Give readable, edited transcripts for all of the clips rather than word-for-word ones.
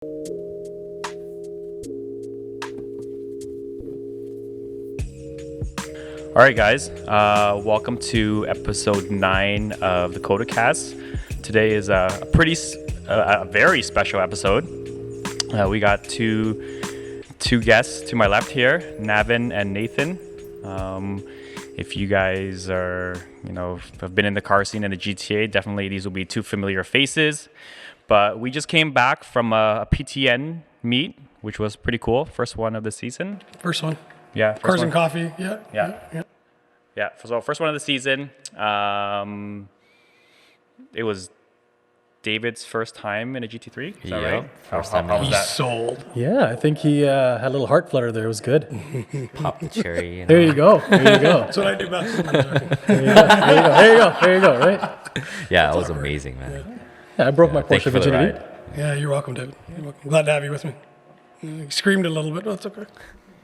All right, guys. Welcome to episode 9 of the KodaCast. Today is a very special episode. We got two guests to my left here, Navin and Nathan. If you guys have been in the car scene in the GTA, definitely these will be two familiar faces. But we just came back from a PTN meet, which was pretty cool. First one of the season. First one. Yeah. Cars and coffee. Yeah. So first one of the season. It was David's first time in a GT3. Is that right? First time. How was He that? sold. Yeah, I think he had a little heart flutter there. It was good. Pop the cherry. There you go. There you go. That's what I do best. There you go. Right? Yeah, it was amazing, man. Yeah, I broke my Thank Porsche you for the virginity. ride. Yeah, you're welcome, David. You're welcome. Glad to have you with me. You screamed a little bit. No, it's okay.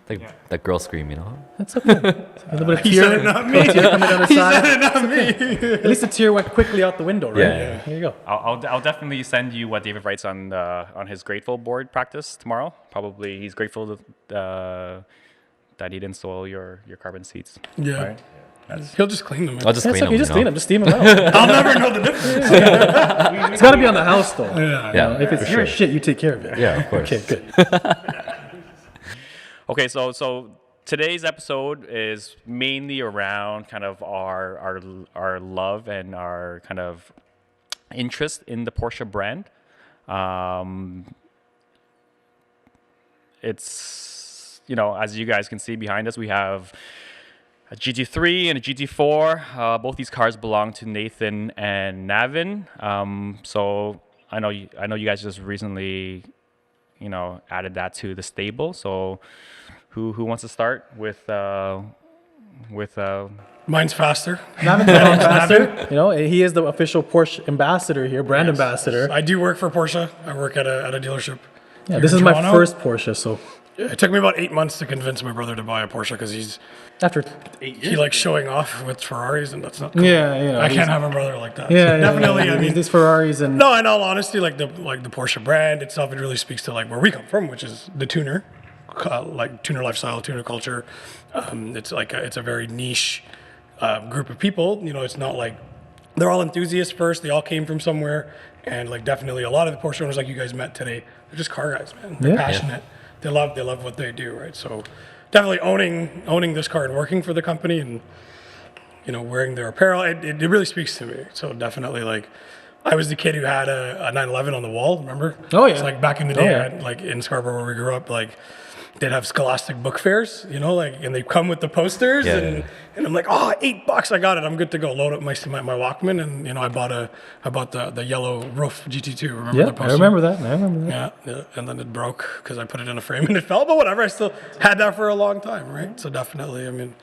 Like that girl scream, you know? That's okay. A little bit of He tear. said it, not me. Tear coming down the He side. said it, not me. At least the tear went quickly out the window, right? Yeah. There you go. I'll definitely send you what David writes on his grateful board practice tomorrow. Probably he's grateful that he didn't soil your carbon seats. Yeah. Right? He'll just clean them. I'll just Yeah, clean it's okay. them. Just you clean know? them. Just steam them out. I'll never know the difference. It's got to be on the house, though. Yeah, If it's for your sure. shit, you take care of it. Yeah, of course. Okay, good. Okay, so today's episode is mainly around kind of our love and our kind of interest in the Porsche brand. It's, as you guys can see behind us, we have a GT3 and a GT4. Both these cars belong to Nathan and Navin. So I know you guys just recently, added that to the stable. So who wants to start with Mine's faster. Navin's the ambassador. He is the official Porsche ambassador here, brand ambassador. I do work for Porsche. I work at a dealership. Yeah, here this in is my Toronto. first Porsche, so It took me about 8 months to convince my brother to buy a Porsche because after 8 years. he likes showing off with Ferraris, and that's not cool. Yeah, I can't have a brother like that. Yeah, So definitely. I mean, these Ferraris and no, in all honesty, like the Porsche brand itself, it really speaks to like where we come from, which is the tuner, like tuner lifestyle, tuner culture. It's a very niche group of people. It's not like they're all enthusiasts first. They all came from somewhere, and like definitely a lot of the Porsche owners like you guys met today, they're just car guys, man. They're passionate. They love what they do, right? So definitely owning this car and working for the company and wearing their apparel, it really speaks to me. So definitely, like, I was the kid who had a 911 on the wall, remember? Oh, yeah. It's like back in the day, yeah. I had, like in Scarborough where we grew up, like they'd have Scholastic book fairs, and they come with the posters, Yeah. and I'm like, oh, $8, I got it, I'm good to go. Load up my Walkman, and I bought the yellow roof GT2. Remember the yeah, poster? I remember that. Yeah, and then it broke because I put it in a frame and it fell. But whatever, I still had that for a long time, right? So definitely, I mean,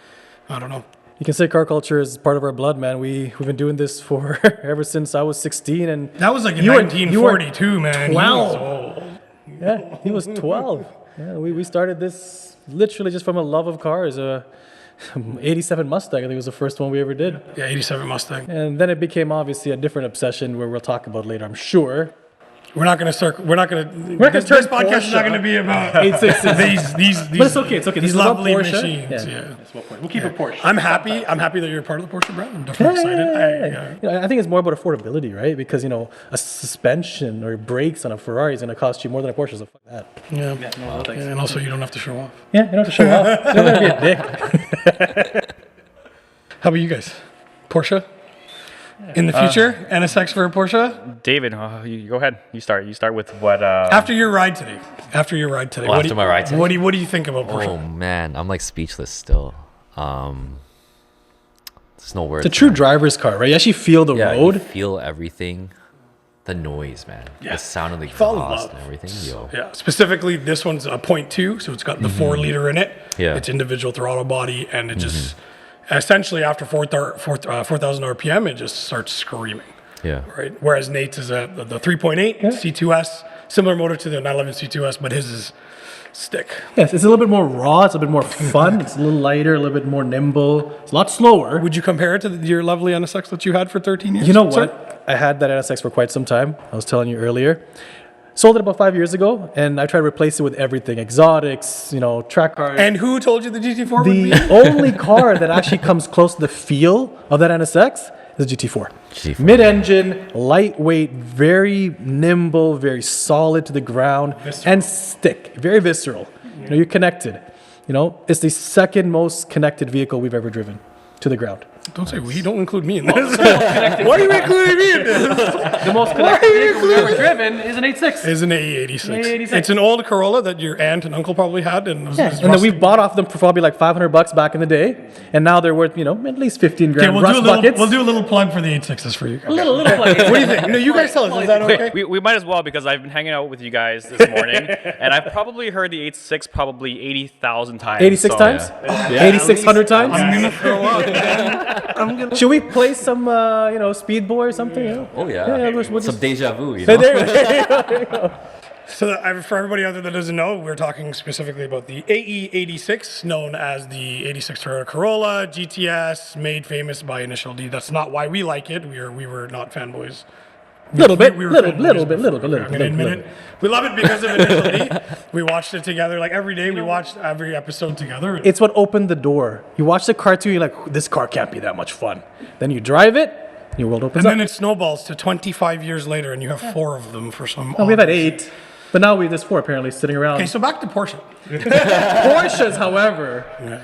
I don't know. You can say car culture is part of our blood, man. We've been doing this for ever since I was 16, and That was like in You were- 1942, man. He 12. was old. yeah, he was 12. Yeah, we started this literally just from a love of cars. 87 Mustang, I think was the first one we ever did, Yeah, 87 Mustang. and then it became obviously a different obsession where we'll talk about later, I'm sure. We're not gonna start. We're not gonna. gonna This turn podcast is not Porsche. gonna be about 866. these. But it's okay. It's okay. These This is about lovely Porsche. machines. Yeah. Yeah. That's my point. We'll keep it Porsche. I'm happy. I'm happy that you're part of the Porsche brand. I'm definitely excited. I think it's more about affordability, right? Because a suspension or brakes on a Ferrari is going to cost you more than a Porsche. So fuck that. Yeah. No, thanks. And also, you don't have to show off. Yeah, you don't have to show off. You don't have to be a dick. How about you guys? Porsche? In the future, NSX for a Porsche? David, you go ahead. You start with what? After your ride today. Oh, after my ride today? What do you think about Porsche? Oh man, I'm like speechless still. There's no words. It's a true driver's car, right? You actually feel the Yeah, road. you feel everything. The noise, man. Yeah. The sound of the Fall in exhaust love. and everything. Yo. Yeah, specifically this one's a 0.2, so it's got the 4-liter in it. Yeah. It's individual throttle body, and it just essentially after 4,000 RPM, it just starts screaming. Yeah. Right. Whereas Nate's is the 3.8 C2S, similar motor to the 911 C2S, but his is stick. Yes, it's a little bit more raw. It's a bit more fun. It's a little lighter, a little bit more nimble. It's a lot slower. Would you compare it to your lovely NSX that you had for 13 years? You know sir? what? I had that NSX for quite some time. I was telling you earlier. Sold it about 5 years ago, and I tried to replace it with everything: exotics, track cars. And who told you the GT4 would be? The only car that actually comes close to the feel of that NSX is the GT4. GT4. Mid-engine, lightweight, very nimble, very solid to the ground, and stick. Very visceral. You're connected. It's the second most connected vehicle we've ever driven to the ground. Don't say we. Don't include me in this. Why are you including me in this? The most connected vehicle we've ever driven is an 86. Is an AE86. AE86. It's an old Corolla that your aunt and uncle probably had, and And then we bought off them for probably like $500 back in the day, and now they're worth at least 15 grand. We'll do a little plug for the 86s for you guys. little plug. What do you think? No, you guys tell us. Is that okay? We might as well, because I've been hanging out with you guys this morning, and I've probably heard the 86 probably 80,000 times. 86 so- times? Yeah. 8,600 times? I'm gonna throw up. Should we play some, Speed Boy or something? Oh yeah. we'll Some just... deja vu, There you go. So for everybody out there that doesn't know, we're talking specifically about the AE86, known as the 86 Toyota Corolla GTS, made famous by Initial D. That's not why we like it. We were not fanboys. Little bit. We were I'm gonna admit it. We love it because of Initial D. We watched it together. Like every day, we watched every episode together. It's what opened the door. You watch the cartoon, you're like, this car can't be that much fun. Then you drive it, your world opens And up. then it snowballs to 25 years later, and you have 4 of them for some. We've had 8, but now there's 4 apparently sitting around. Okay, so back to Porsche. Porsches, however. Yeah.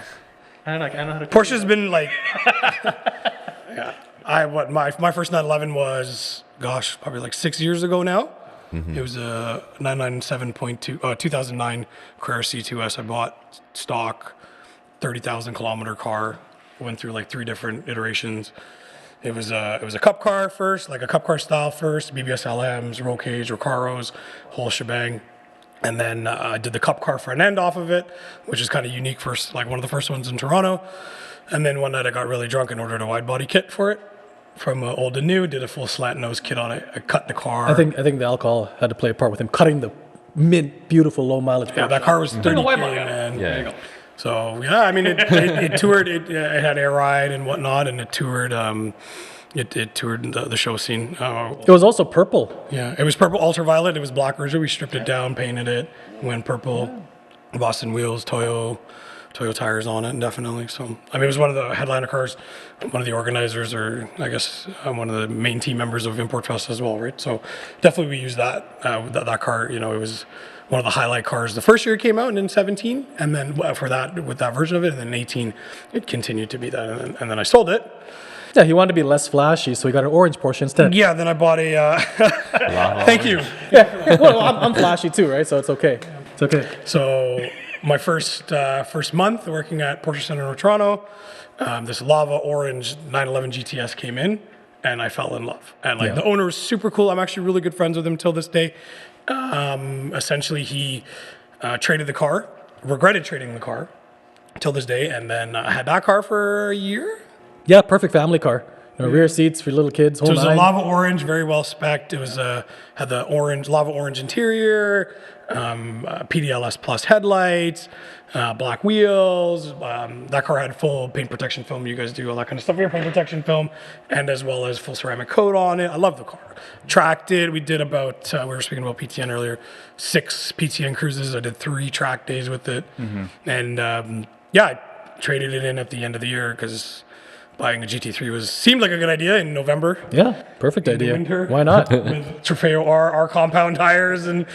I don't know how to. Porsche's been like, yeah. My first 911 was, gosh, probably like 6 years ago now. It was a 997.2 2009 Carrera C2S. I bought stock, 30,000 kilometer car. Went through like 3 different iterations. It was a cup car first, like a cup car style first, BBS LMs, roll cage, Recaros, whole shebang. And then I did the cup car front end off of it, which is kind of unique, first, like one of the first ones in Toronto. And then one night I got really drunk and ordered a wide body kit for it from old and new, did a full slant nose kit on it. I cut the car. I think the alcohol had to play a part with him cutting the mint, beautiful, low mileage. Yeah, that car was 30 white K, body. man. Yeah. There you go. So yeah, I mean, it toured. It had air ride and whatnot, and it toured. It toured the show scene. It was also purple. Yeah, it was purple ultraviolet. It was black originally. We stripped it down, painted it, went purple. Boston wheels, Toyo tires on it, definitely. So I mean, it was one of the headliner cars, one of the organizers, or I guess one of the main team members of Import Fest as well, right? So definitely we used that that car. It was one of the highlight cars. The first year it came out in 17, and then for that, with that version of it, and then in 18, it continued to be that, and then I sold it. Yeah, he wanted to be less flashy, so he got an orange Porsche instead. Yeah, then I bought a. Thank you. Yeah, well, I'm flashy too, right? So it's okay. It's okay. So my first month working at Porsche Center in Toronto, this lava orange 911 GTS came in, and I fell in love. And the owner was super cool. I'm actually really good friends with him till this day. Essentially, he traded the car, regretted trading the car till this day, and then I had that car for a year. Yeah, perfect family car. Rear seats for little kids. So it was a lava orange, very well spec'd. It was had the lava orange interior, PDLS plus headlights, black wheels. That car had full paint protection film. You guys do all that kind of stuff. Rear paint protection film, and as well as full ceramic coat on it. I love the car. Tracked it. We did about we were speaking about PTN earlier. 6 PTN cruises. I did 3 track days with it, and I traded it in at the end of the year because buying a GT3 seemed like a good idea in November. Yeah, perfect idea. Winter. Why not? With Trofeo R compound tires, and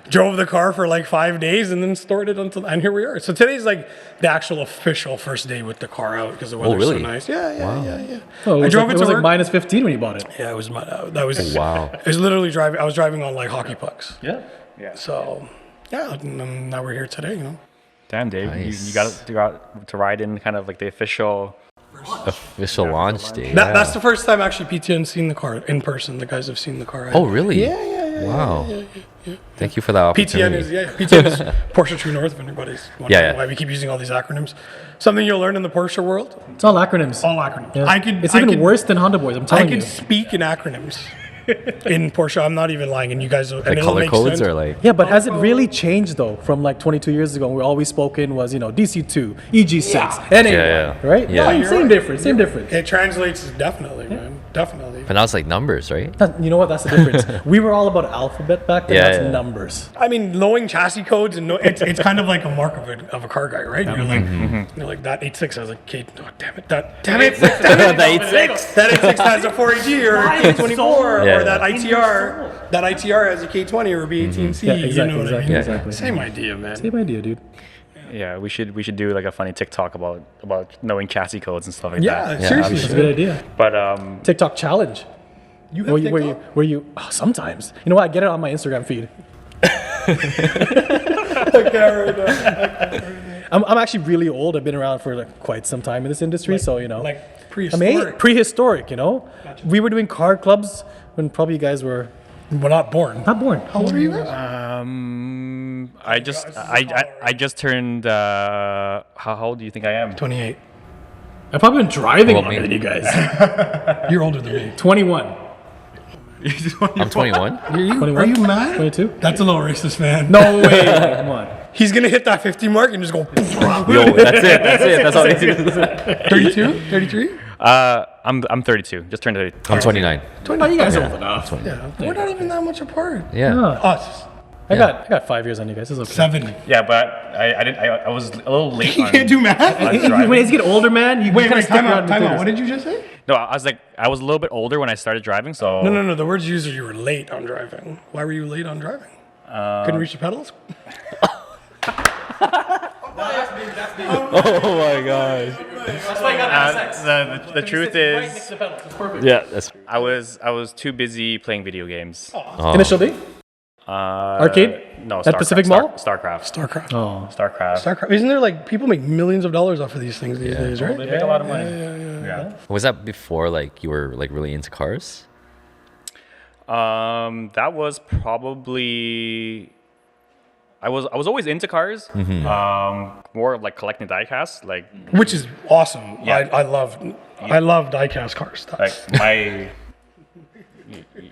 drove the car for like 5 days and then stored it and here we are. So today's like the actual official first day with the car out because the weather's really? so nice. Yeah. Oh, I drove it to was work. like minus 15 when you bought it. Yeah, it was that was Wow. It was literally driving. I was driving on like hockey pucks. Yeah. So yeah, and now we're here today. Damn, Dave, Nice. you got to ride in kind of like the official. Official launch day. That's the first time actually PTN seen the car in person. The guys have seen the car. Oh, really? Yeah. Wow. Thank you for that opportunity. PTN is Porsche True North. If anybody's wondering Yeah. why we keep using all these acronyms, something you'll learn in the Porsche world. It's all acronyms. All acronyms. Yeah. It's even worse than Honda Boys, I'm I telling you. could speak in acronyms in Porsche. I'm not even lying, and you guys. Like color codes or like. Yeah, but has it really changed though from like 22 years ago? All we spoke in was DC2, EG6, NA1, Yeah. right? Yeah. you're Same right. difference. Same difference. It translates definitely, man. definitely. But now it's like numbers, right? You know what? That's the difference. We were all about alphabet back then. Yeah, That's yeah. numbers. I mean, knowing chassis codes and it's kind of like a mark of a car guy, right? You're like that 86 has a K. Oh, damn it! That 86. That 86 has a 4AG or a K24, Yeah. or that ITR. That ITR has a K20 or a B18C. Yeah, you exactly, know what I mean? exactly. Same idea, man. Same idea, dude. Yeah, we should do like a funny TikTok about knowing chassis codes and stuff like Yeah, that. seriously. That's a good idea. But TikTok challenge. You have TikTok? Where you sometimes. You know what? I get it on my Instagram feed. I'm actually really old. I've been around for like quite some time in this industry, so you know. Like I mean, prehistoric. prehistoric. You know, we were doing car clubs when probably you guys were We're not born. not born. How old are you guys? I just turned. How old do you think I am? 28. I've probably been driving Well, longer than me. you guys. You're older than me. 21. I'm 21. Are you 21? mad? 22? That's a little racist, man. No way. Come on. He's gonna hit that 50 mark and just go. Yo, that's it. That's all I do. 32, 33. I'm 32. Just turned 32. I'm 29. Oh, you guys are old enough. Yeah, we're not even that much apart. Yeah. Us, I got 5 years on you guys. It's okay. 7. Yeah, but I was a little late You on. can't do math. on When driving. you get older, man, you Wait, kind of stick time around out, time out. with What things. did you just say? No, I was a little bit older when I started driving, so No. The words used are you were late on driving. Why were you late on driving? Couldn't reach the pedals? Oh my gosh. the truth is, Yeah, that's I was too busy playing video games. Initial D? Arcade? No, At Pacific Mall? StarCraft. StarCraft. Oh. StarCraft. StarCraft. Isn't there like people make millions of dollars off of these things these days, right? They make a lot of money. Yeah. Was that before like you were like really into cars? That was probably. I was always into cars. More like collecting diecasts, like Which is awesome. Yeah. I love diecast car stuff. like my.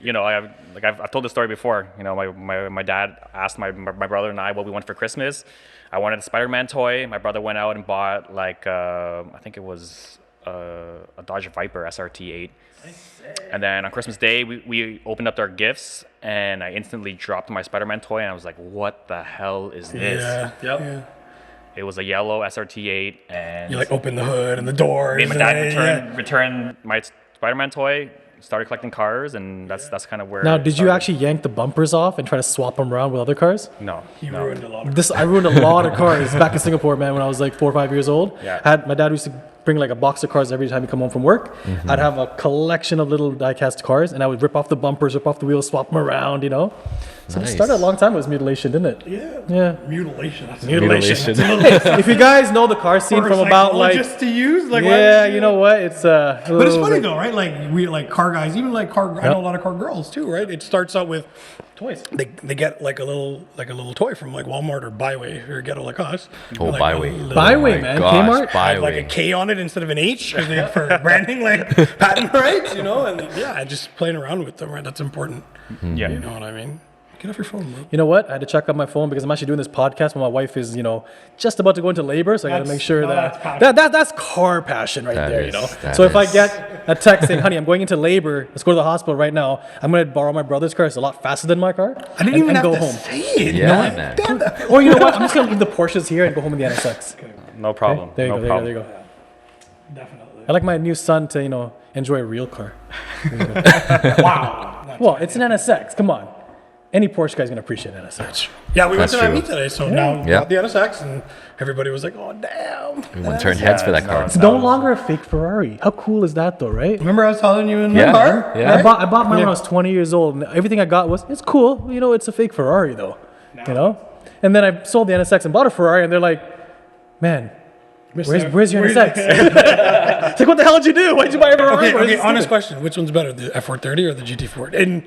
You know, I've told this story before. You know, my dad asked my brother and I what we wanted for Christmas. I wanted a Spider-Man toy. My brother went out and bought like I think it was a Dodge Viper SRT8. And then on Christmas Day, we opened up our gifts, and I instantly dropped my Spider-Man toy, and I was like, "What the hell is this?" Yeah. It was a yellow SRT8, and You like open the hood and the doors. made my dad and return my Spider-Man toy. Started collecting cars, and that's kind of where. Now, it did you started. actually yank the bumpers off and try to swap them around with other cars? No. He no. ruined a lot of I ruined a lot of cars back in Singapore, man, when I was like 4 or 5 years old. Yeah. My dad used to bring like a box of cars every time he come home from work. I'd have a collection of little die-cast cars, and I would rip off the bumpers, rip off the wheels, swap them around, you know? So Nice. it started a long time with mutilation, didn't it? Yeah. mutilation. That's Mutilation. If you guys know the car scene from about like... just to use. Like, why Yeah, would you know what? It's But it's funny though, right? Like we like car guys, even like car. I know a lot of car girls too, right? It starts out with toys. they get like a little toy from like Walmart or Byway or Ghetto like us. Oh, Like, Byway. little- Byway, Oh my man. gosh, Kmart? Had like a Byway. K on it instead of an H 'cause for branding, like patent rights, you know, and yeah, just playing around with them, right? That's important. Yeah. You know what I mean? Get off your phone, bro. You know what? I had to check out my phone because I'm actually doing this podcast when my wife is, you know, just about to go into labor. So I got to That's- make sure no, that's that, passion. that's car passion right That there, is- you know. that So if I is. get a text saying, honey, I'm going into labor, let's go to the hospital right now. I'm going to borrow my brother's car. It's a lot faster than my car. I didn't even have go to home. say it. Yeah, you know what? man. Damn that. Or you know what? I'm just going to leave the Porsches here and go home in the NSX. No problem. There you no go. problem. There you go. Definitely. I like my new son to, you know, enjoy a real car. Wow. Well, it's an NSX. Come on. Any Porsche guy's going to appreciate an NSX. Yeah, we went That's to that true. meet today, so now we Yeah. got the NSX, and everybody was like, "Oh, damn!" Everyone turned heads for that car. It's no longer a fake Ferrari. How cool is that, though, right? Remember I was telling you in Yeah, the car? yeah. I bought mine when I was 20 years old, and everything I got was, it's cool. You know, it's a fake Ferrari, though. You know? And then I sold the NSX and bought a Ferrari, and they're like, man, where's your NSX? It's like, what the hell did you do? Why did you buy a Ferrari? Okay, What is okay. this Honest stupid? question: which one's better, the F430 or the GT4? And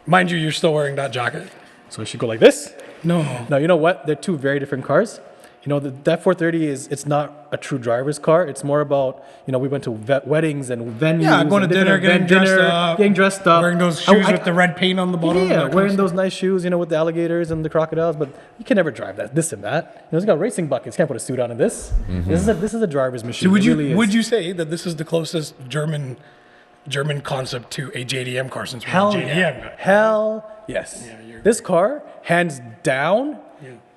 mind you, you're still wearing that jacket. So I should go like this? No. No, you know what? They're two very different cars. You know, the F430 it's not a true driver's car. It's more about, you know, we went to weddings and venues. Yeah, going to and different dinner, getting dressed up, Wearing those shoes I- with the red paint on the bottom. Yeah, that wearing kind of those nice shoes, you know, with the alligators and the crocodiles, but you can never drive that, this and that. You know, it's got racing buckets. You can't put a suit on in this. This is a driver's machine. So would It you really is. would you say that this is the closest German German concept to a JDM car since we're Hell a JDM yeah. guy. Hell yes. This car, hands down,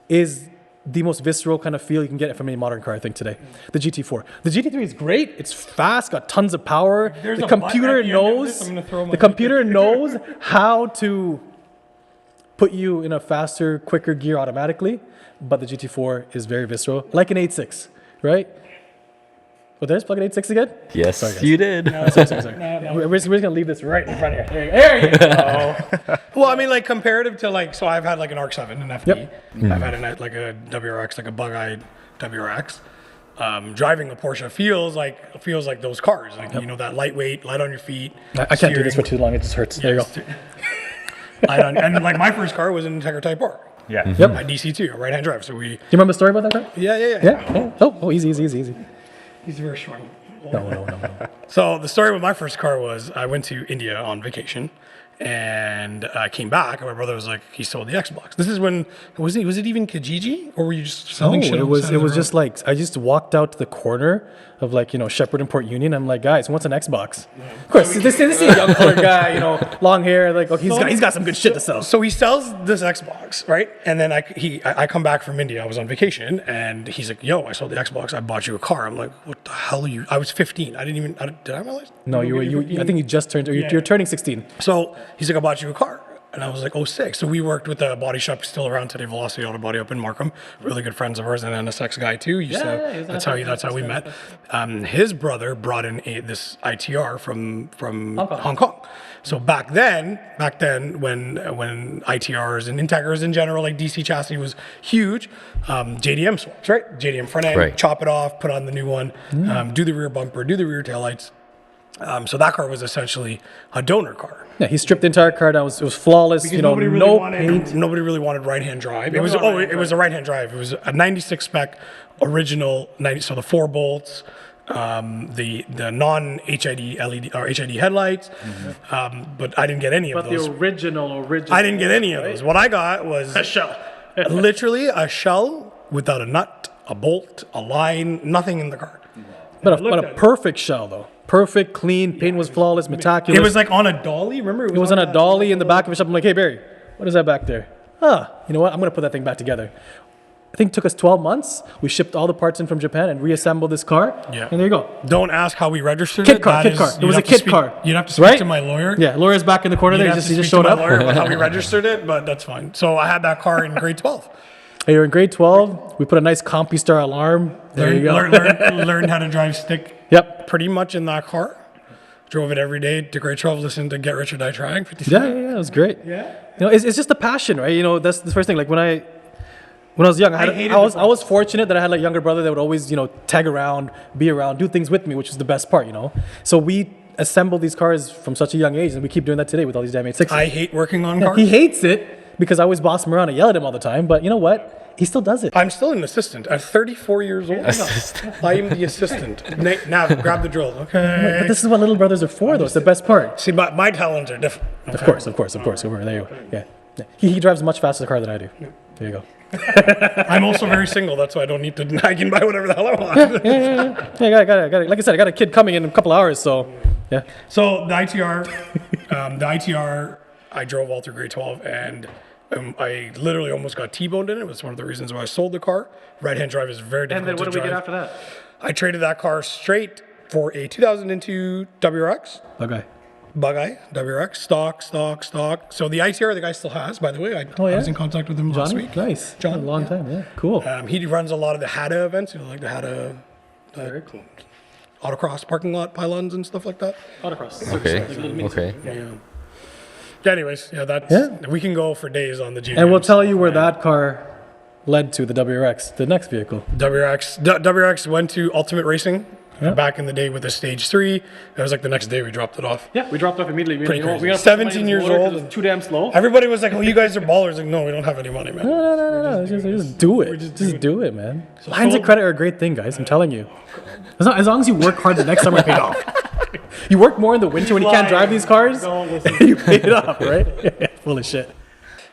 is the most visceral kind of feel you can get from any modern car, I think, today. The GT4. The GT3 is great. It's fast, got tons of power. There's The a button computer at the end of knows. this. I'm gonna throw my The computer knows how to put you in a faster, quicker gear automatically. But the GT4 is very visceral, like an 8.6, right? Oh, did I just plug an 8.6 again? Yes, Sorry, guys. you did. Sorry. We're just gonna leave this right in front here. There you go. Well, I mean, like comparative to like, so I've had like an ARC-7, an FD. Yep. I've had like a WRX, like a bug-eyed WRX. Driving a Porsche feels like those cars, like you know, that lightweight, light on your feet. I can't do this for too long. It just hurts. There you go. And like my first car was an Integra Type R. Yeah. Yep. My DC2, a right-hand drive. So we, Do you remember the story about that car? yeah. Yeah. Oh, easy. He's very strong. No. So the story with my first car was I went to India on vacation, and I came back, and my brother was like, he sold the Xbox. This is when was it even Kijiji, or were you just selling shit? No, on the side it of was the just like I just walked out to the corner of like Shepherd and Port Union. I'm like, guys, who wants an Xbox? Of course, this is a young colored guy, long hair. Like, okay, he's got some good shit to sell. So he sells this Xbox, right? And then I come back from India. I was on vacation, and he's like, "Yo, I sold the Xbox. I bought you a car." I'm like, "What the hell are you?" I was 15. Did I realize? No, I think you just turned. You're turning 16. So he's like, "I bought you a car." And I was like, 06. So we worked with a body shop still around today, Velocity Auto Body up in Markham. Really good friends of ours, and an NSX guy too. That's how we met. His brother brought in this ITR from Hong Kong. So back then, when ITRs and Integras in general, like DC chassis was huge, JDM swaps, right? JDM front end, Right. chop it off, put on the new one, do the rear bumper, do the rear taillights. So that car was essentially a donor car. Yeah, he stripped the entire car down. It was flawless. Because no paint. nobody really wanted right-hand drive. It was a right-hand drive. It was a 96 spec original 90. So the 4 bolts, the non-HID LED or HID headlights, but I didn't get any of But those. the original. I didn't get any of those. What I got was A shell. literally a shell without a nut, a bolt, a line, nothing in the car. But a perfect shell though. Perfect, clean. Paint was flawless, meticulous. It was like on a dolly. Remember, It was on a dolly in the back of a shop. I'm like, hey Barry, what is that back there? You know what? I'm gonna put that thing back together. I think it took us 12 months. We shipped all the parts in from Japan and reassembled this car. Yeah. And there you go. Don't ask how we registered Kit it. car. It was a kit car. You'd have to speak Right? to my lawyer. Yeah, Laura's back in the corner there. You'd He have just, to he just speak to showed my up. lawyer about how we registered it, but that's fine. So I had that car in grade 12. Hey, you're in grade 12. We put a nice CompuStar alarm. There you go. Learned how to drive stick Yep. pretty much in that car. Drove it every day to grade 12, listened to Get Rich or Die Trying. 50 Yeah, Cent. it was great. Yeah. It's just the passion, right? That's the first thing. Like when I was young, I was fortunate that I had like younger brother that would always, tag around, be around, do things with me, which is the best part, So we assembled these cars from such a young age, and we keep doing that today with all these damn 8.6s. I hate working on cars. He hates it because I always boss him around and yell at him all the time. But you know what? He still does it. I'm still an assistant. I'm 34 years old. I am the assistant. Nav, grab the drill. Okay. But this is what little brothers are for, though. It's the best part. See, my talents are different. Of course. Over there you go. Yeah. He drives a much faster car than I do. There you go. I'm also very single. That's why I don't need to. I can buy whatever the hell I want. Yeah, got it. Like I said, I got a kid coming in a couple hours, so yeah. So the ITR, I drove all through grade 12, and I literally almost got T-boned in it. It was one of the reasons why I sold the car. Right-hand drive is very difficult to drive. that? I traded that car straight for a 2002 WRX. Okay. Bug-eye, WRX, stock. So the ITR the guy still has, by the way. I was in contact with him last Johnny? week. Nice. John, A long time, yeah. Cool. He runs a lot of the HADA events, like the HADA autocross parking lot pylons and stuff like that. Autocross. Okay. Yeah. Anyways, we can go for days on the GM. And we'll tell you where that car led to, the WRX, the next vehicle. WRX went to Ultimate Racing back in the day with a Stage 3. It was like the next day we dropped it off. Yeah, we dropped off immediately. Pretty crazy. We got 17 years old. It was too damn slow. Everybody was like, "Oh, you guys are ballers." Like, no, we don't have any money, man. No. Just do it. Just do it, man. Lines of credit are a great thing, guys. I'm telling you. As long as you work hard, the next summer paid off. You work more in the winter when you can't drive these cars. You pay it off, right? Full of shit.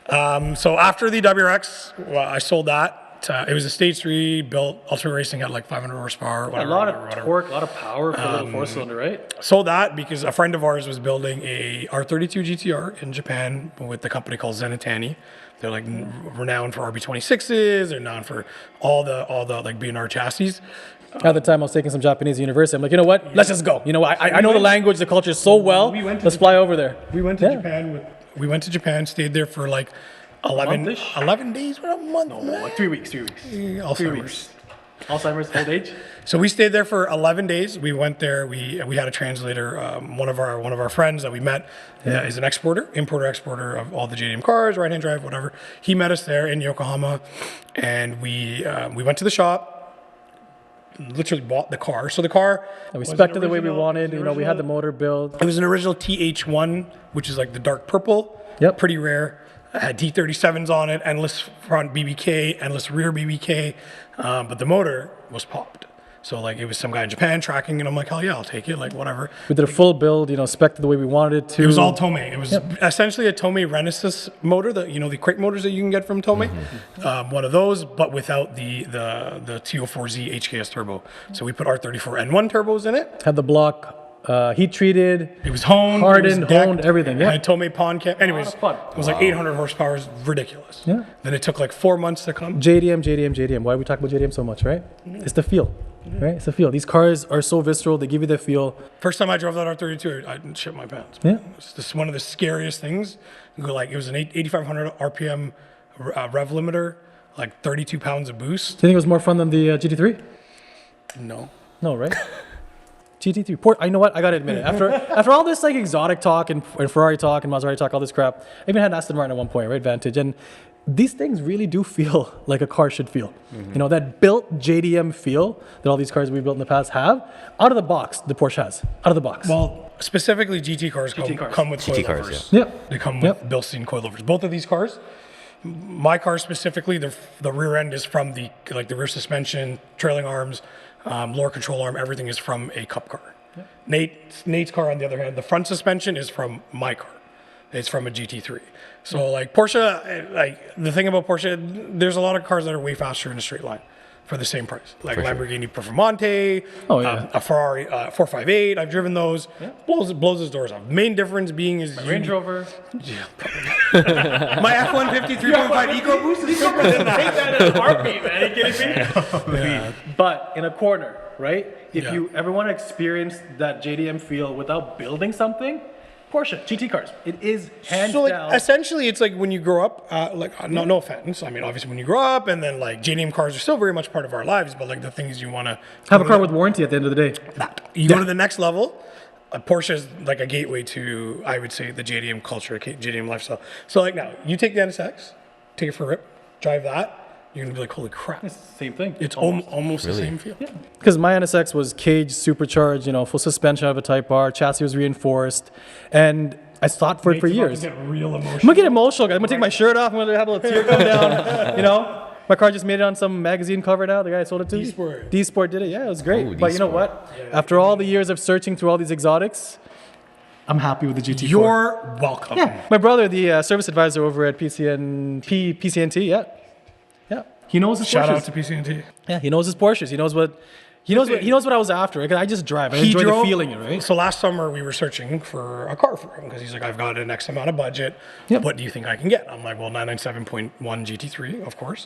So after the WRX, I sold that but it was a stage 3 built. Ultra Racing had like 500 horsepower. A Whatever, lot whatever, of whatever. torque, a lot of power for a little 4-cylinder, right? So that because a friend of ours was building a R32 GTR in Japan with the company called Zenitani. They're like renowned for RB26s. They're known for all the like B&R chassis. At the time, I was taking some Japanese university. I'm like, you know what? Let's just go. You know, I know the language, the culture so well. Let's fly over there. We went to Japan. We went to Japan, stayed there for like 11 days. What a month? No, like 3 weeks. 3 weeks. Alzheimer's. Alzheimer's, old age. So we stayed there for 11 days. We went there. We had a translator. One of our friends that we met is an importer-exporter of all the JDM cars, right-hand drive, whatever. He met us there in Yokohama, and we went to the shop. Literally bought the car. So the car, we spec'd it the way we wanted. You know, we had the motor built. It was an original TH1, which is like the dark purple. Yep. Pretty rare. It had T37s on it, endless front BBK, endless rear BBK, but the motor was popped. So like it was some guy in Japan tracking, and I'm like, hell yeah, I'll take it, like whatever. We did a full build, you know, spec'd the way we wanted it to. It was all Tomei. It was essentially a Tomei Renesas motor, the crate motors that you can get from Tomei. One of those, but without the T04Z HKS turbo. So we put R34 N1 turbos in it. Had the block heat treated. It was honed, hardened, honed, everything. Yeah. Had Tomei Pond Cam. Anyways, it fun. was like 800 horsepower. It was ridiculous. Yeah. Then it took like 4 months to come. JDM. Why do we talk about JDM so much, right? It's the feel. Right? It's the feel. These cars are so visceral. They give you the feel. First time I drove that R32, I didn't shit my pants. Yeah. It's just one of the scariest things. Like it was an 8,500 RPM rev limiter, like 32 pounds of boost. Do you think it was more fun than the GT3? No. No, right? GT3. I know what? I gotta admit it. After all this like exotic talk and Ferrari talk and Maserati talk, all this crap, I even had an Aston Martin at one point, right? Vantage. And these things really do feel like a car should feel. You know, that built JDM feel that all these cars we've built in the past have, out of the box, the Porsche has. Out of the box. Well, specifically GT cars come with coilovers. yeah. They come with Bilstein coilovers. Both of these cars, my car specifically, the rear end is from the rear suspension, trailing arms, lower control arm, everything is from a Cup car. Nate's car, on the other hand, the front suspension is from my car. It's from a GT3. So like Porsche, like the thing about Porsche, there's a lot of cars that are way faster in a straight line for the same price. Like Lamborghini Performante, a Ferrari 458. I've driven those. Blows his doors off. Main difference being is Range Rover. my F-150 3.5 EcoBoost is quicker than that. Take that as a heartbeat, man. Are you kidding me? But in a corner, right? If you ever want to experience that JDM feel without building something, Porsche GT cars. It is hands So like down. essentially, it's like when you grow up. No offense. I mean, obviously, when you grow up, and then like JDM cars are still very much part of our lives. But like the things you want to have a car with warranty at the end of the day. You go to the next level. Porsche is like a gateway to, I would say, the JDM culture, JDM lifestyle. So like now, you take the NSX, take it for a rip, drive that. You're gonna be like, holy crap! It's the same thing. It's almost the same feel. Yeah. Because my NSX was caged, supercharged, you know, full suspension of a Type R, chassis was reinforced, and I thought for it for years. Get real emotional. I'm gonna get emotional, guys. I'm gonna take my shirt off. I'm gonna have a little tear come down. You know, my car just made it on some magazine cover now. The guy I sold it to. D-Sport. D-Sport did it. Yeah, it was great. Oh, but you know what? After all the years of searching through all these exotics, I'm happy with the GT4. You're welcome. Yeah, my brother, the service advisor over at PCNT. Yeah. He knows his Shout Porsches. out to PCNT. Yeah, he knows his Porsches. He knows what I was after. Because I just drive. I enjoy the feeling, right? So last summer we were searching for a car for him because he's like, I've got an X amount of budget. Yep. What do you think I can get? I'm like, well, 997.1 GT3, of course,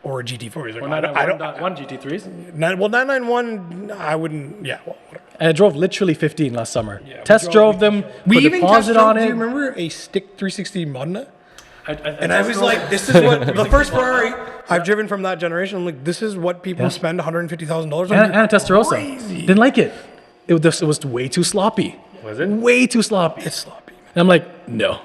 or a GT4. He's like, Or I don't. 991 GT3s. 991, I wouldn't. Yeah, well, whatever. And I drove literally 15 last summer. Yeah, test drove them. We put even deposit test on drove, it. do you remember a stick 360 Modena? And I was like, this is what the first Ferrari I've driven from that generation. I'm like, this is what people spend $150,000 on. and a Testarossa. Didn't like it. It was way too sloppy. Was it? Way too sloppy. It's sloppy. And I'm like, no.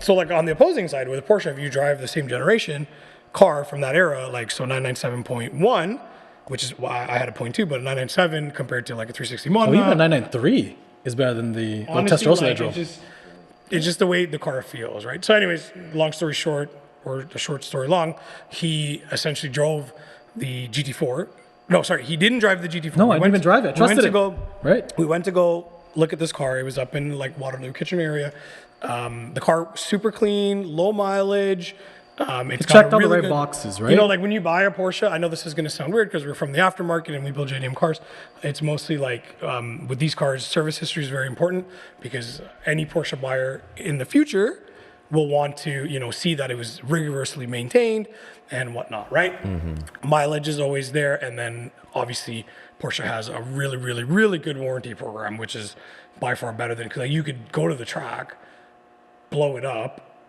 So like on the opposing side with a Porsche, if you drive the same generation car from that era, like so 997.1, which is why I had a 0.2, but a 997 compared to like a 360 Modena. Well, even a 993 is better than the Testarossa I drove. It's just the way the car feels, right? So anyways, long story short, or a short story long, he essentially drove the GT4. No, sorry, he didn't drive the GT4. No, I didn't even drive it. I trusted it. Right. We went to go look at this car. It was up in like Waterloo, Kitchener area. The car super clean, low mileage, It's It got checked a all the really right good- boxes, right? You know, like when you buy a Porsche, I know this is going to sound weird because we're from the aftermarket and we build JDM cars. It's mostly like with these cars, service history is very important because any Porsche buyer in the future will want to, see that it was rigorously maintained and whatnot, right? Mileage is always there, and then obviously Porsche has a really, really, really good warranty program, which is by far better than because you could go to the track, blow it up,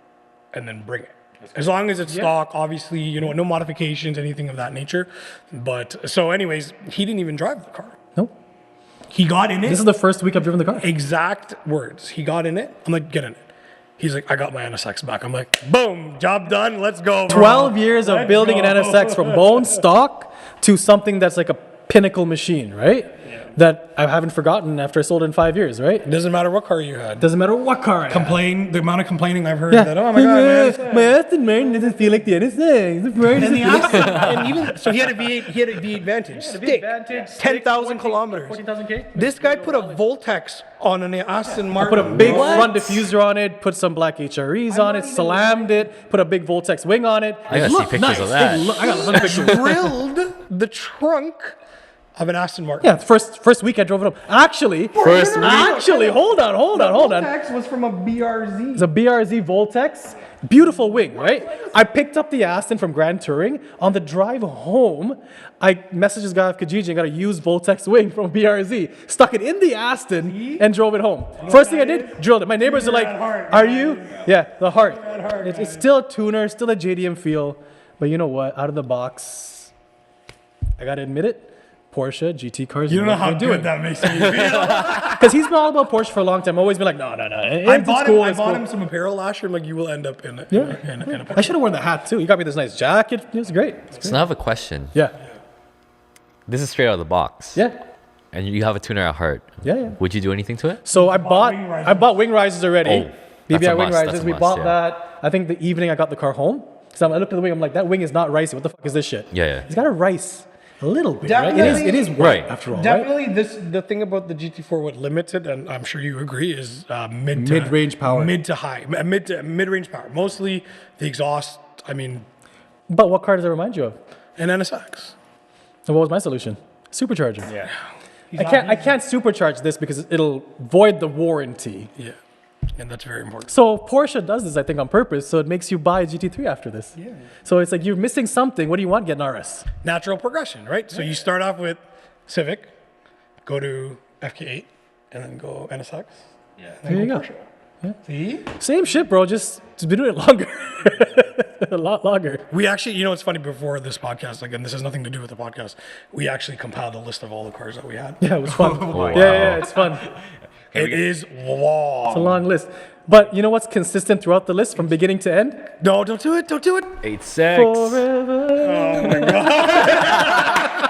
and then bring it. As long as it's stock, obviously, no modifications, anything of that nature. But so, anyways, he didn't even drive the car. Nope. He got in it. This is the first week I've driven the car. Exact words. He got in it. I'm like, get in it. He's like, I got my NSX back. I'm like, boom, job done. Let's go. Bro. 12 years of Let's building go. an NSX from bone stock to something that's like a pinnacle machine, right? That I haven't forgotten after I sold it in 5 years, right? It doesn't matter what car you had. Doesn't matter what car I have. The amount of complaining I've heard Yeah. that, oh my God, man. My Aston Martin doesn't feel like the NSX. The Ferrari doesn't feel like And even so, he had a V8 Vantage. Stick. 10,000 kilometers. 14,000K. This guy put a Voltex on an Aston Martin. Put a big front diffuser on it, put some black HREs on it, slammed it, put a big Voltex wing on it. I gotta see Look pictures of that. I got a ton of pictures. drilled the trunk of an Aston Martin. Yeah, first week I drove it home. Actually, hold on. Voltex was from a BRZ. It's a BRZ Voltex. Beautiful wing, right? I picked up the Aston from Grand Touring. On the drive home, I messaged this guy off Kijiji and got a used Voltex wing from BRZ. Stuck it in the Aston and drove it home. First thing I did, drilled it. My neighbors are like, are you? Yeah, the heart. It's still a tuner, still a JDM feel. But you know what? Out of the box, I got to admit it, Porsche GT cars. You don't know how good that makes me feel. Because he's been all about Porsche for a long time. Always been like, no. I bought him some apparel last year. I'm like, you will end up in a Porsche. I should have worn the hat too. You got me this nice jacket. It was great. So now I have a question. Yeah. This is straight out of the box. Yeah. And you have a tuner at heart. Yeah. Would you do anything to it? So I bought wing risers already. Oh, that's BBI a wing must, that's risers. a We must, bought yeah. that. I think the evening I got the car home. So I looked at the wing. I'm like, that wing is not ricey. What the fuck is this shit? Yeah. It's got to rice a little bit, right? Definitely. It is white Right. after all, right? Definitely, the thing about the GT4, what limits it, and I'm sure you agree, is Mid-range power. Mid-range power. Mostly the exhaust. I mean, But what car does that remind you of? an NSX. So what was my solution? Supercharger. Yeah. I can't supercharge this because it'll void the warranty. Yeah, and that's very important. So Porsche does this, I think, on purpose. So it makes you buy a GT3 after this. Yeah. So it's like you're missing something. What do you want? Get an RS. Natural progression, right? So you start off with Civic, go to FK8, and then go NSX. Yeah. There you go. Porsche. See? Same shit, bro. Just been doing it longer. A lot longer. We actually, it's funny, before this podcast, again, this has nothing to do with the podcast, we actually compiled a list of all the cars that we had. Yeah, it was fun. wow. Yeah, it's fun. It is long. It's a long list. But you know what's consistent throughout the list from beginning to end? No, don't do it. Don't do it. 8.6. Forever. Oh my God.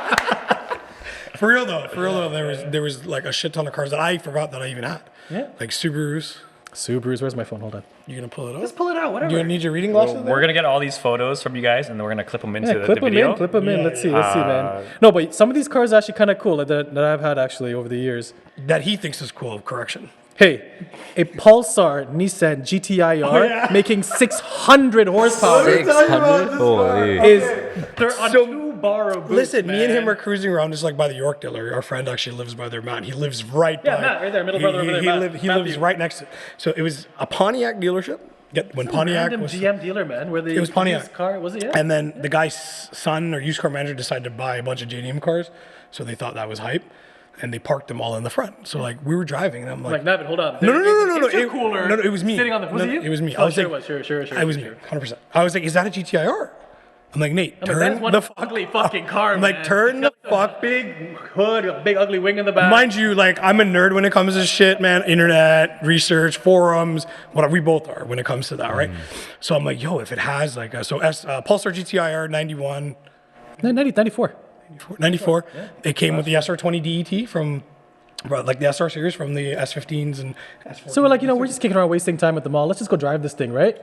For real though, there was like a shit ton of cars that I forgot that I even had. Yeah. Like Subarus. Subarus, where's my phone? Hold on. You gonna pull it up? Just pull it out, whatever. You gonna need your reading glasses? We're there? gonna get all these photos from you guys, and then we're gonna clip them into Yeah, the clip them video. in, clip them in. Let's see, man. No, but some of these cars are actually kind of cool that I've had actually over the years. That he thinks is cool. Correction. Hey, a Pulsar Nissan GTIR making 600 horsepower 600? Holy. is they're on So, 2-bar boost, Listen, me and man. him are cruising around just like by the Yorkdale area. Our friend actually lives by there, Matt. He lives right by. Matt, right there, middle brother over there, Matt. He lives Matthew. right next to. So it was a Pontiac dealership. When Pontiac Random was. GM dealer, man. Where It was Pontiac. car was it? Yeah. And then the guy's son or used car manager decided to buy a bunch of JDM cars, so they thought that was hype, and they parked them all in the front. So like we were driving, and I'm like, Like Navin, hold on. no, Intercooler no, it was me. Sitting on the. Was No, it you? It was me. Oh, sure, it was. Sure. I was me, 100%. I was like, is that a GTIR? I'm like, Nate, That's turn one the fuck. ugly fucking car. I'm like, man. turn the fuck. Big hood, a big ugly wing in the back. Mind you, like I'm a nerd when it comes to shit, man. Internet, research, forums, whatever. We both are when it comes to that, right? So I'm like, yo, if it has like Pulsar GTIR 91, 94. 94, it came with the SR20 DET from like the SR series from the S15s and S14s. So we're like, we're just kicking around, wasting time at the mall. Let's just go drive this thing, right?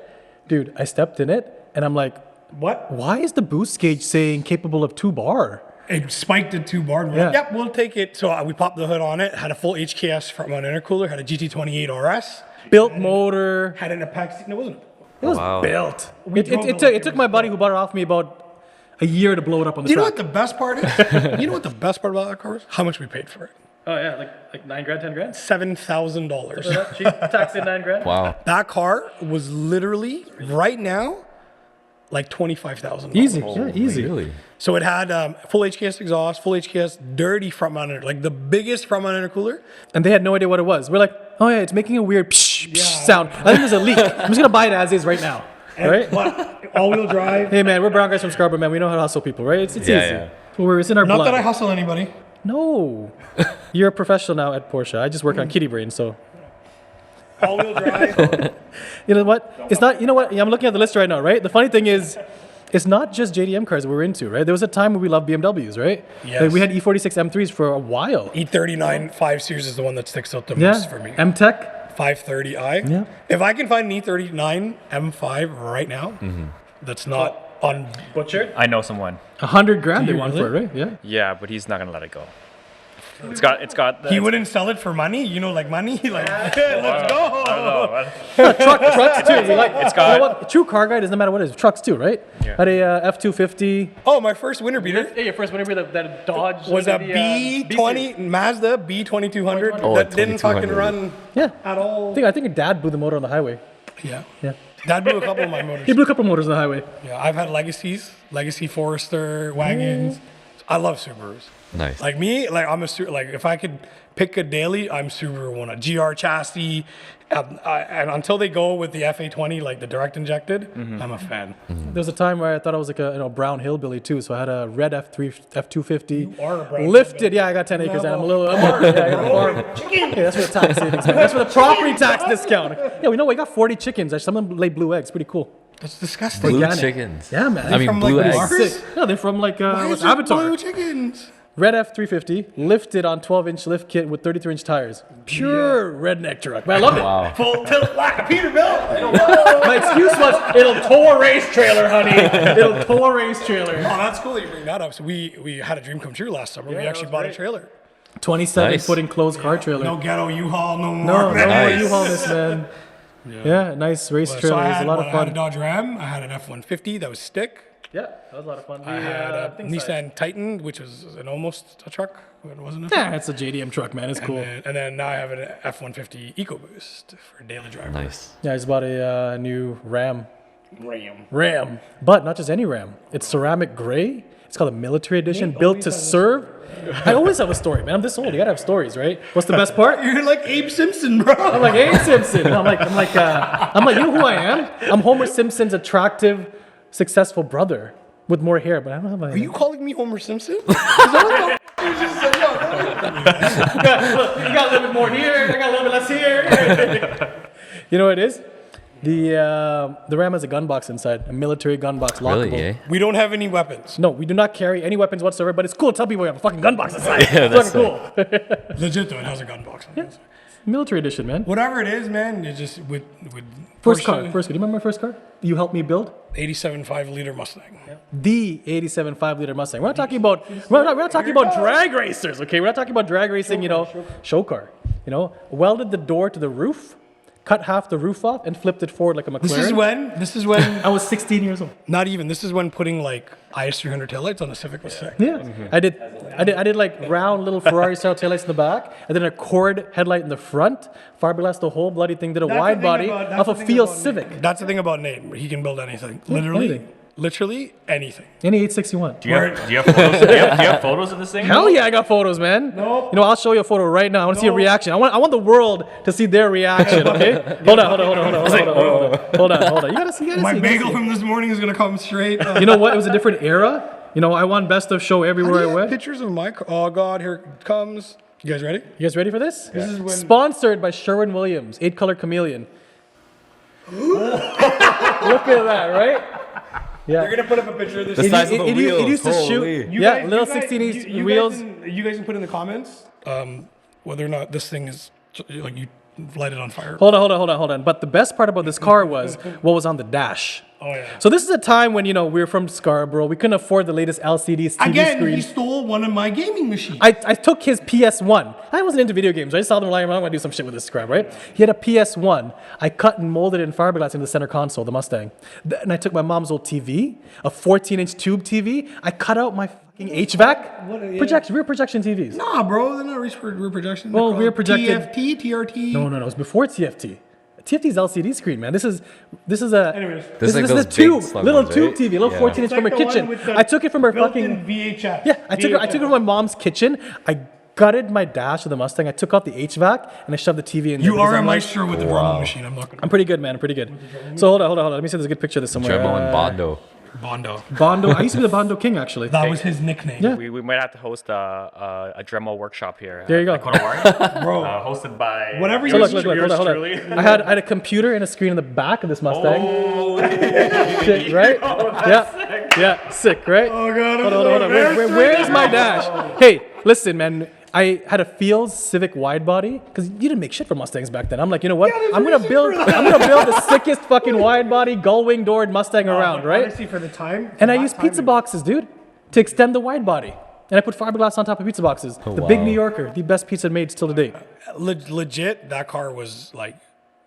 Dude, I stepped in it, and I'm like, what? why is the boost gauge saying capable of 2-bar? It spiked at 2-bar. Yeah. Yep, we'll take it. So we popped the hood on it. Had a full HKS front mount intercooler. Had a GT28 RS. Built motor. Had an Apex. No, it wasn't. It was Wow. built. drove it like It it took was my buddy who bought it off me about a year to blow it up on the You know track. what the best part is? You know what the best part about that car was? How much we paid for it. Oh yeah, like 9 grand, 10 grand. $7,000. Cheap tax in 9 grand. Wow. That car was literally right now like $25,000. Easy, yeah, easy. Really? So it had full HKS exhaust, full HKS, dirty front mounted, like the biggest front mounted intercooler. And they had no idea what it was. We're like, oh yeah, it's making a weird psh, psh sound. I think there's a leak. I'm just gonna buy it as is right now. Right? All wheel drive. Hey man, we're brown guys from Scarborough, man. We know how to hustle people, right? It's Yeah, easy. yeah. It's in our Not blood. that I hustle anybody. No, you're a professional now at Porsche. I just work on kitty brain, so All wheel drive. you know what? It's not. You know what? I'm looking at the list right now, right? The funny thing is, it's not just JDM cars that we're into, right? There was a time when we loved BMWs, right? Yes. Like we had E46 M3s for a while. E39 5 Series is the one that sticks out the Yeah. most for me. M-Tech. 530i. Yeah. If I can find an E39 M5 right now, that's not on Butchered. I know someone. 100 grand they you want really? for it, right? Yeah. Yeah, but he's not gonna let it go. It's got. He wouldn't sell it for money, you know, like money. Like, let's go. I don't know. Trucks too. We like. It's got- You know what? True car guy doesn't matter what it is. Trucks too, right? Yeah. Had a F250. Oh, my first winter beater Yeah, your first one ever that Dodge was a the, B20 Mazda B2200 Oh, that didn't fucking 2200. run Yeah. at all. I think your dad blew the motor on the highway. Yeah. Yeah. That blew a couple of my motors. He blew a couple motors on the highway. Yeah, I've had Legacy Forester wagons. I love Subarus. Nice. Like me, like I'm a like if I could pick a daily, I'm Subaru one. A GR chassis, and until they go with the F820, like the direct injected, I'm a fan. There was a time where I thought I was like a brown hillbilly too, so I had a red F250. You are a brown lifted. hillbilly. Yeah, I got 10 acres, and I'm a have little. a I'm farm. yeah, I got a farm. Yeah, that's for the tax savings, man. That's for the property tax discount. Yeah, we know we got 40 chickens. Actually, some of them lay blue eggs. Pretty cool. That's disgusting. Blue Organic. chickens. Yeah, man. I mean, from, blue like, eggs. Mars? Sick. No, they're from like Why what's is there Avatar. blue chickens? Red F350 lifted on 12-inch lift kit with 33-inch tires. Pure redneck truck. But I love it. Wow. Full tilt like a Peterbilt. My excuse was it'll tow a race trailer, honey. It'll tow a race trailer. Oh, that's cool that you bring that up. So we had a dream come true last summer. we that actually was bought great. a trailer. 27-foot enclosed car trailer. No ghetto U-Haul, no more. No more Nice. U-Haul this, man. Yeah, nice race So trailer. I It was had, a lot I of had a fun. Dodge Ram. I had an F-150 that was stick. Yeah, that was a lot of fun. I had a Nissan Titan, which was an almost a truck. It wasn't a truck. Yeah, it's a JDM truck, man. It's cool. And then now I have an F-150 EcoBoost for daily driver. Nice. Yeah, I just bought a new Ram. Ram. But not just any Ram. It's ceramic gray. It's called a military edition, built to serve. I always have a story, man. I'm this old. You gotta have stories, right? What's the best part? You're like Abe Simpson, bro. I'm like, hey, Simpson. I'm like, you know who I am? I'm Homer Simpson's attractive, successful brother with more hair, but I don't have my. Are you calling me Homer Simpson? Is that what you just said? You got a little bit more here. I got a little bit less here. You know what it is? The Ram has a gun box inside, a military gun box, lockable. Really, eh? We don't have any weapons. No, we do not carry any weapons whatsoever, but it's cool to tell people we have a fucking gun box inside. Yeah, It's that's fucking cool. Legit though, it has a gun box on it. Military edition, man. Whatever it is, man, it's just with First Porsche, car. Do you remember my first car? You helped me build? 87 5-liter Mustang. The 87 5-liter Mustang. We're not talking about drag racers, okay? We're not talking about drag racing, show car. Welded the door to the roof, cut half the roof off, and flipped it forward like a McLaren. This is when I was 16 years old. not even. This is when putting like IS300 taillights on the Civic was sick. Yeah, I did like round little Ferrari style taillights in the back, and then a cord headlight in the front. Fiberglass the whole bloody thing. Did a wide body off a Field Civic. That's the thing about Nate. He can build anything. Literally anything. Any 861. Do you have photos? Do you have photos of this thing? Hell yeah, I got photos, man. Nope. I'll show you a photo right now. I want to see a reaction. I want the world to see their reaction. Okay. Hold on. You gotta see. My bagel from this morning is gonna come straight. You know what? It was a different era. I won best of show everywhere I went. Pictures of my car. Oh God, here it comes. You guys ready? You guys ready for this? This is when Sponsored by Sherwin-Williams, 8-color chameleon. Look at that, right? Yeah. You're gonna put up a picture of this. The size of the It wheels. used to shoot. Holy. Little 16-inch wheels. You guys can put in the comments whether or not this thing is like light it on fire. Hold on. But the best part about this car was what was on the dash. Oh yeah. So this is a time when, we were from Scarborough. We couldn't afford the latest LCDs, TV Again, screen. he stole one of my gaming machines. I took his PS1. I wasn't into video games. I just saw them lying around. I'm going to do some shit with this crap, right? He had a PS1. I cut and molded it in fiberglass into the center console, the Mustang. And I took my mom's old TV, a 14-inch tube TV. I cut out my fucking HVAC. Rear projection TVs. Nah, bro, they're not rear projection. Well, They're rear called projected- TFT, TRT. No, it was before TFT. TFT's LCD screen, man. This is a Anyways. This is like a those tube, big slug little ones, tube right? TV, little Yeah. 14 inch from her Like the kitchen. one with the I took it from her built-in fucking VHS. Yeah, I took it from my mom's kitchen. I gutted my dash of the Mustang. I took out the HVAC and I shoved the TV in there. You because are a I'm like, maestro with the Dremel machine. I'm not gonna. I'm pretty good, man. I'm pretty good. So hold on. Let me see if there's a good picture of this somewhere. Dremel and Bondo. Bondo. Bondo. I used to be the Bondo King, actually. That was his nickname. Yeah. We might have to host a Dremel workshop here. There you go. at Kodawari. Bro. Hosted by. Whatever So you- look, yours hold on. truly. I had a computer and a screen in the back of this Mustang. Oh, Shit, right? Yeah, sick, right? Oh god. Hold on. Where is my dash? Hey, listen, man. I had a Fields Civic wide body because you didn't make shit for Mustangs back then. I'm like, you know what? there's I'm a gonna reason build for that. the sickest fucking wide body gull wing doored Mustang around, right? Honestly, for the time. And I used pizza boxes, dude, to extend the wide body. And I put fiberglass on top of pizza boxes. The big wow. New Yorker, the best pizza made still to date. Legit, that car was like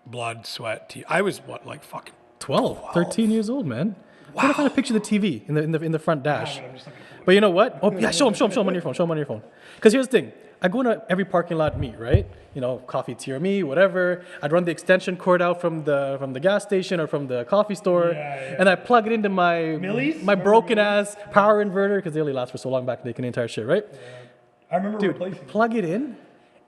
blood, sweat, I was what, like fucking 12, 13 years old, man. I'm trying to find a picture of the TV in the front dash. But you know what? Oh yeah, show him on your phone. Because here's the thing. I go into every parking lot meet, right? Coffee tier me, whatever. I'd run the extension cord out from the gas station or from the coffee store, and I plug it into my Millie's? my broken ass power inverter because they only last for so long back in the entire shit, right? I remember Dude, replacing. plug it in,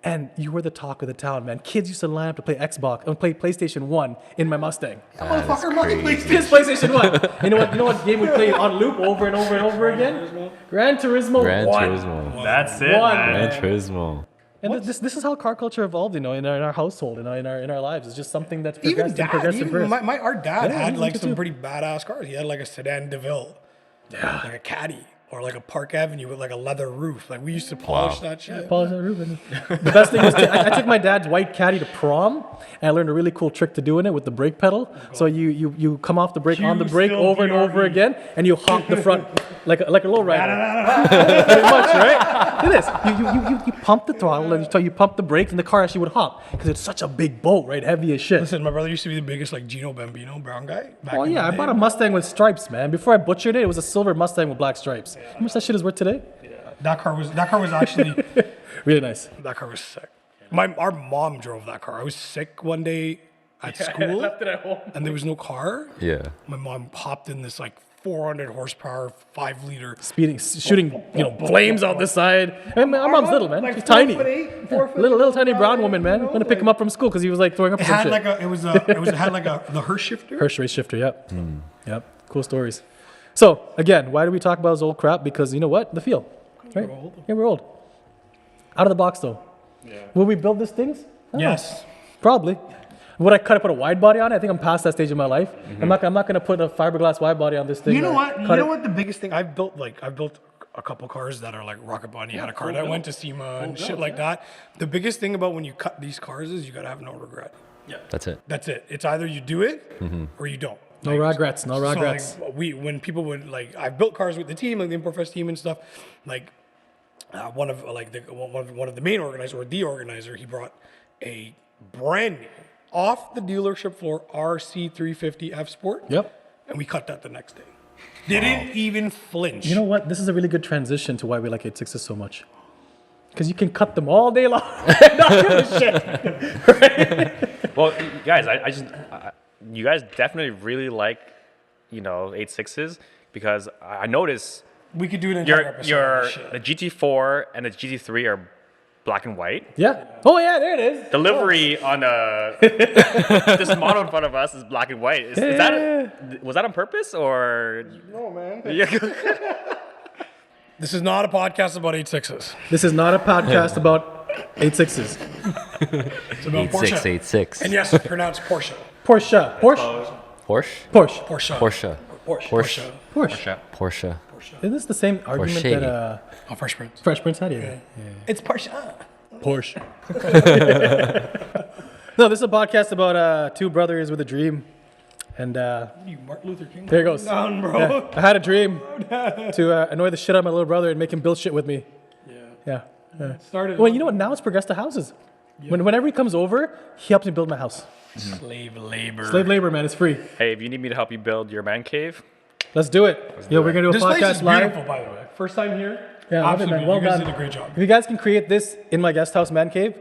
and you were the talk of the town, man. Kids used to line up to play Xbox and play PlayStation 1 in my Mustang. Motherfucker, mother crazy. This PlayStation 1. You know what game we played on loop over and over and over again? Gran Turismo Gran 1. Turismo. that's it, One. man. Gran Turismo. And this is how car culture evolved, in our household, in our lives. It's just something that's Even progressed and progressed. our dad Yeah, had me like too. some pretty badass cars. He had like a sedan DeVille, like a Caddy, or like a Park Avenue with like a leather roof. Like we used to polish that shit. Polish that roof. And the best thing was I took my dad's white Caddy to prom, and I learned a really cool trick to doing it with the brake pedal. So you come off the brake on the brake still over and over DRE. again, and you hop the front like a low rider. Pretty much, right? Look at this. You pump the throttle and you pump the brakes, and the car actually would hop because it's such a big boat, right? Heavy as shit. Listen, my brother used to be the biggest like Gino Bambino brown guy. Back Oh in yeah, the I day. bought a Mustang with stripes, man. Before I butchered it, it was a silver Mustang with black stripes. How much that shit is worth today? That car was actually Really nice. that car was sick. Our mom drove that car. I was sick one day at school, it at home. and there was no car. Yeah. My mom popped in this like 400 horsepower, 5-liter. Shooting, flames out the side. And my mom's little, man. She's tiny. Little tiny brown woman, man. I'm gonna pick him up from school because he was like throwing up It some had shit. like it had like the Hirsch shifter. Hirsch race shifter, yep. Yep. Cool stories. So again, why do we talk about this old crap? Because you know what? The feel. Right? Yeah, we're old. Out of the box though. Yeah. Will we build these things? I don't know. Yes. Probably. Would I put a wide body on it? I think I'm past that stage in my life. I'm not gonna put a fiberglass wide body on this thing. You know or what? You cut know it. what? The biggest thing I've built a couple cars that are like rocket body. I had a car that went to SEMA and shit like that. The biggest thing about when you cut these cars is you gotta have no regret. That's it. That's it. It's either you do it or you don't. No regrets. No regrets. So like when people would like, I've built cars with the team, like the Import Fest team and stuff. Like one of the main organizer or the organizer, he brought a brand new off the dealership floor RC350 F Sport. Yep. And we cut that the next day. Didn't even flinch. You know what? This is a really good transition to why we like 86s so much. Because you can cut them all day long. Not give a shit. Right? Well, guys, you guys definitely really like, 86s because I noticed we could do an entire episode on this shit. the GT4 and the GT3 are black and white. Yeah. Oh yeah, there it is. The livery on this model in front of us is black and white. Was that on purpose or? No, man. Yeah. This is not a podcast about 86s. This is not a podcast about 86s. It's about Porsche. 8686. And yes, it's pronounced Porsche. Porsche. Porsche? Porsche. Porsche. Porsche. Porsche. Porsche. Porsche. Isn't this the same argument Porsche. that Oh, Fresh Prince. Fresh Prince had? Yeah. It's Porsche. Porsche. No, this is a podcast about two brothers with a dream. And You Martin Luther King. there it goes. Down, bro. Yeah, I had a dream to annoy the shit out of my little brother and make him build shit with me. Yeah. Yeah. Started. Well, you know what? Now it's progressed to houses. Whenever he comes over, he helps me build my house. Slave labor. Slave labor, man. It's free. Hey, if you need me to help you build your man cave, Let's do it. We're going to do a This place podcast is live. beautiful, by the way. First time here. Yeah, love it, man. Absolutely. Well you guys done. did a great job. If you guys can create this in my guest house man cave,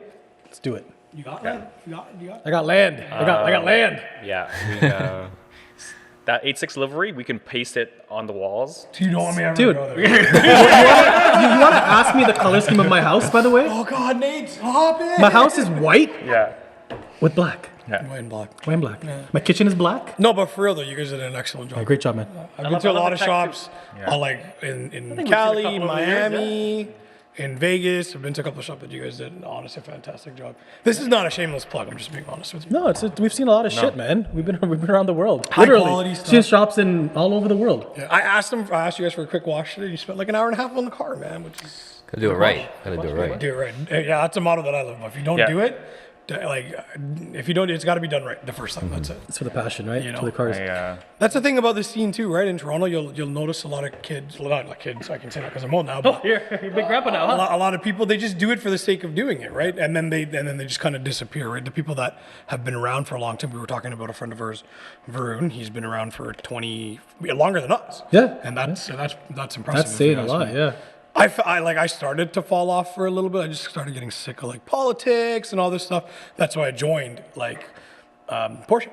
let's do it. You got that? You got I got land. I got land. yeah, that 86 livery, we can paste it on the walls. You don't want me ever Dude. to go there. You want to ask me the color scheme of my house, by the way? Oh, God, Nate. Hop in. My house is white Yeah. with black. White and black. White and black. My kitchen is black. No, but for real, though, you guys did an excellent job. Yeah, great job, man. I've been to a lot of tech, shops, Yeah. like in we've seen a Cali, couple over the years, Miami, in Vegas. I've been to a couple of shops that you guys did an honestly fantastic job. This is not a shameless plug. I'm just being honest with you. No, we've seen a lot of shit, man. We've been around the world. High Literally. quality stuff. Seen shops in all over the world. Yeah, I asked you guys for a quick wash today. You spent like an hour and a half on the car, man, which is Gotta do it right. Gotta do it right. do it right. Yeah, that's a motto that I live by. If you don't Yeah. do it, if you don't, it's got to be done right the first time. That's it. It's for the passion, right? You know, for the cars. That's the thing about the scene too, right? In Toronto, you'll notice a lot of kids. Well, not kids. I can say that because I'm old now. But You're big grandpa now, huh? a lot of people, they just do it for the sake of doing it, right? And then they just kind of disappear, right? The people that have been around for a long time. We were talking about a friend of ours, Varun. He's been around for 20 longer than us. Yeah. And that's impressive. That's if you saying a ask lot, me. yeah. I started to fall off for a little bit. I just started getting sick of like politics and all this stuff. That's why I joined Porsche.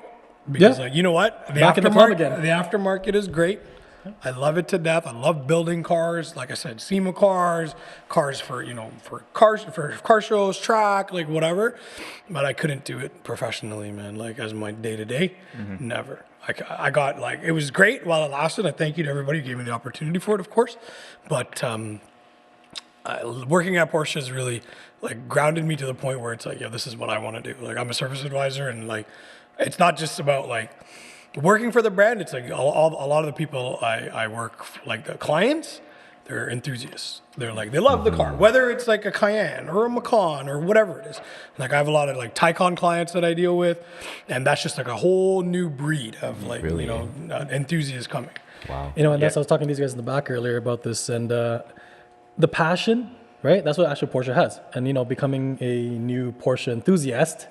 Because Yeah. you know what? Back in the club again. The aftermarket is great. I love it to death. I love building cars. Like I said, SEMA cars for car shows, track, like whatever. But I couldn't do it professionally, man. Like as my day to day, never. I got like, it was great while it lasted. I thank you to everybody who gave me the opportunity for it, of course. But working at Porsche has really like grounded me to the point where it's like, yeah, this is what I want to do. Like I'm a service advisor, and like it's not just about like working for the brand. It's like a lot of the people I work like the clients, they're enthusiasts. They're like, they love the car, whether it's like a Cayenne or a Macan or whatever it is. Like I have a lot of like Taycan clients that I deal with, and that's just like a whole new breed of like, Really? enthusiasts coming. Wow. You know, and that's I was talking to these guys in the back earlier about this, and the passion, right? That's what actually Porsche has, and you know, becoming a new Porsche enthusiast.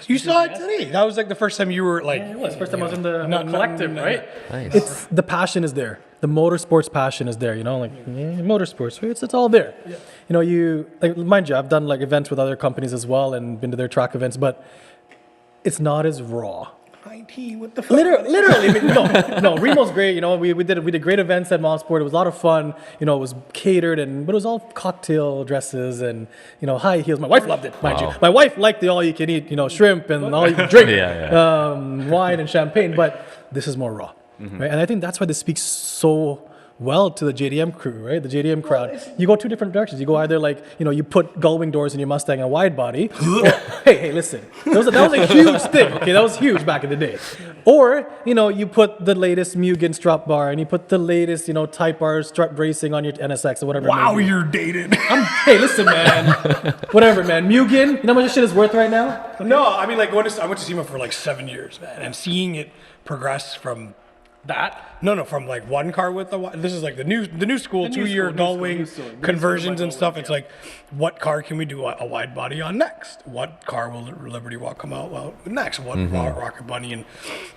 You saw it today. That was like the first time you were like. It was first time I was in the Not- collective, not- right? Nice. It's the passion is there. The motorsports passion is there. You know, like motorsports, right? It's all there. You know, you like mind you, I've done like events with other companies as well, and been to their track events, but it's not as raw. 19, what the fuck? Literally, I mean, no. Remo's great. You know, we did great events at Mosport. It was a lot of fun. You know, it was catered, but it was all cocktail dresses and you know high heels. My wife loved it, mind you. Wow. My wife liked the all you can eat, you know, shrimp and all you can drink, Yeah, wine and champagne. But this is more raw, right? And I think that's why this speaks so well to the JDM crew, right? The JDM crowd. You go two different directions. You go either like, you know, you put gull-wing doors in your Mustang and a wide body. Hey, listen. That was a huge thing, okay? That was huge back in the day. Or, you know, you put the latest Mugen strut bar and you put the latest, you know, Type R strut bracing on your NSX or whatever. Wow, it may be. you're dated. Hey, listen, man. Whatever, man. Mugen, you know how much this shit is worth right now? No, I mean, like, I went to SEMA for like 7 years, man, and seeing it progress from That? No, from like one car with this is like the new school, 2-year gull-wing conversions and stuff. It's like, what car can we do a wide body on next? What car will Liberty Walk come out with next? What Rocket Bunny and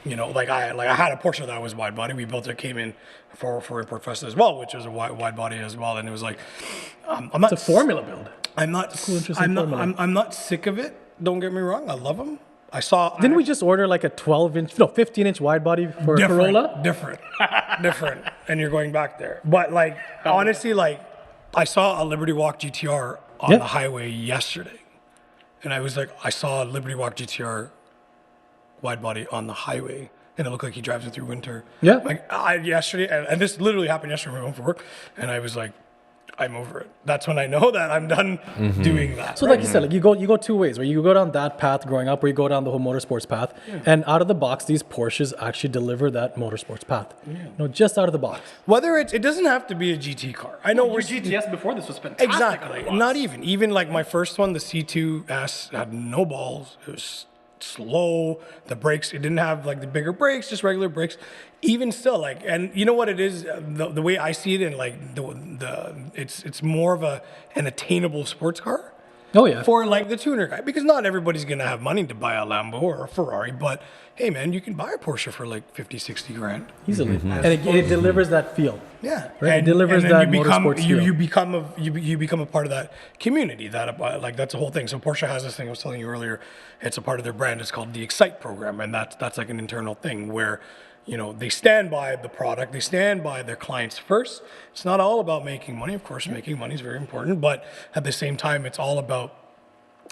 you know, like I had a Porsche that was wide body. We built it, came in for Import Fest as well, which was a wide body as well, and it was like, I'm not. It's a formula build. I'm not. I'm not sick of it. Don't get me wrong. I love them. Didn't we just order like a 15-inch wide body for a Corolla? Different. And you're going back there. But like, honestly, like, I saw a Liberty Walk GTR on the highway yesterday. And I was like, I saw a Liberty Walk GTR wide body on the highway. And it looked like he drives it through winter. Yeah. Like, yesterday, and this literally happened yesterday when I went for work. And I was like, I'm over it. That's when I know that I'm done doing that. So like you said, like you go two ways, where you go down that path growing up, or you go down the whole motorsports path. And out of the box, these Porsches actually deliver that motorsports path. You know, just out of the box. Whether it doesn't have to be a GT car. I know we're GTS before this was fantastic. exactly. Not even like my first one, the C2S had no balls. It was slow. The brakes, it didn't have like the bigger brakes, just regular brakes. Even still, like, and you know what it is, the way I see it, and like it's more of an attainable sports car. Oh yeah. For like the tuner guy, because not everybody's gonna have money to buy a Lambo or a Ferrari, but hey man, you can buy a Porsche for like 50, 60 grand. Easily. And it delivers that feel. Yeah, Right? It delivers then that you become motorsports feel. you become a part of that community. That like that's the whole thing. So Porsche has this thing I was telling you earlier. It's a part of their brand. It's called the Excite program, and that's like an internal thing where, you know, they stand by the product. They stand by their clients first. It's not all about making money. Of course, making money is very important, but at the same time, it's all about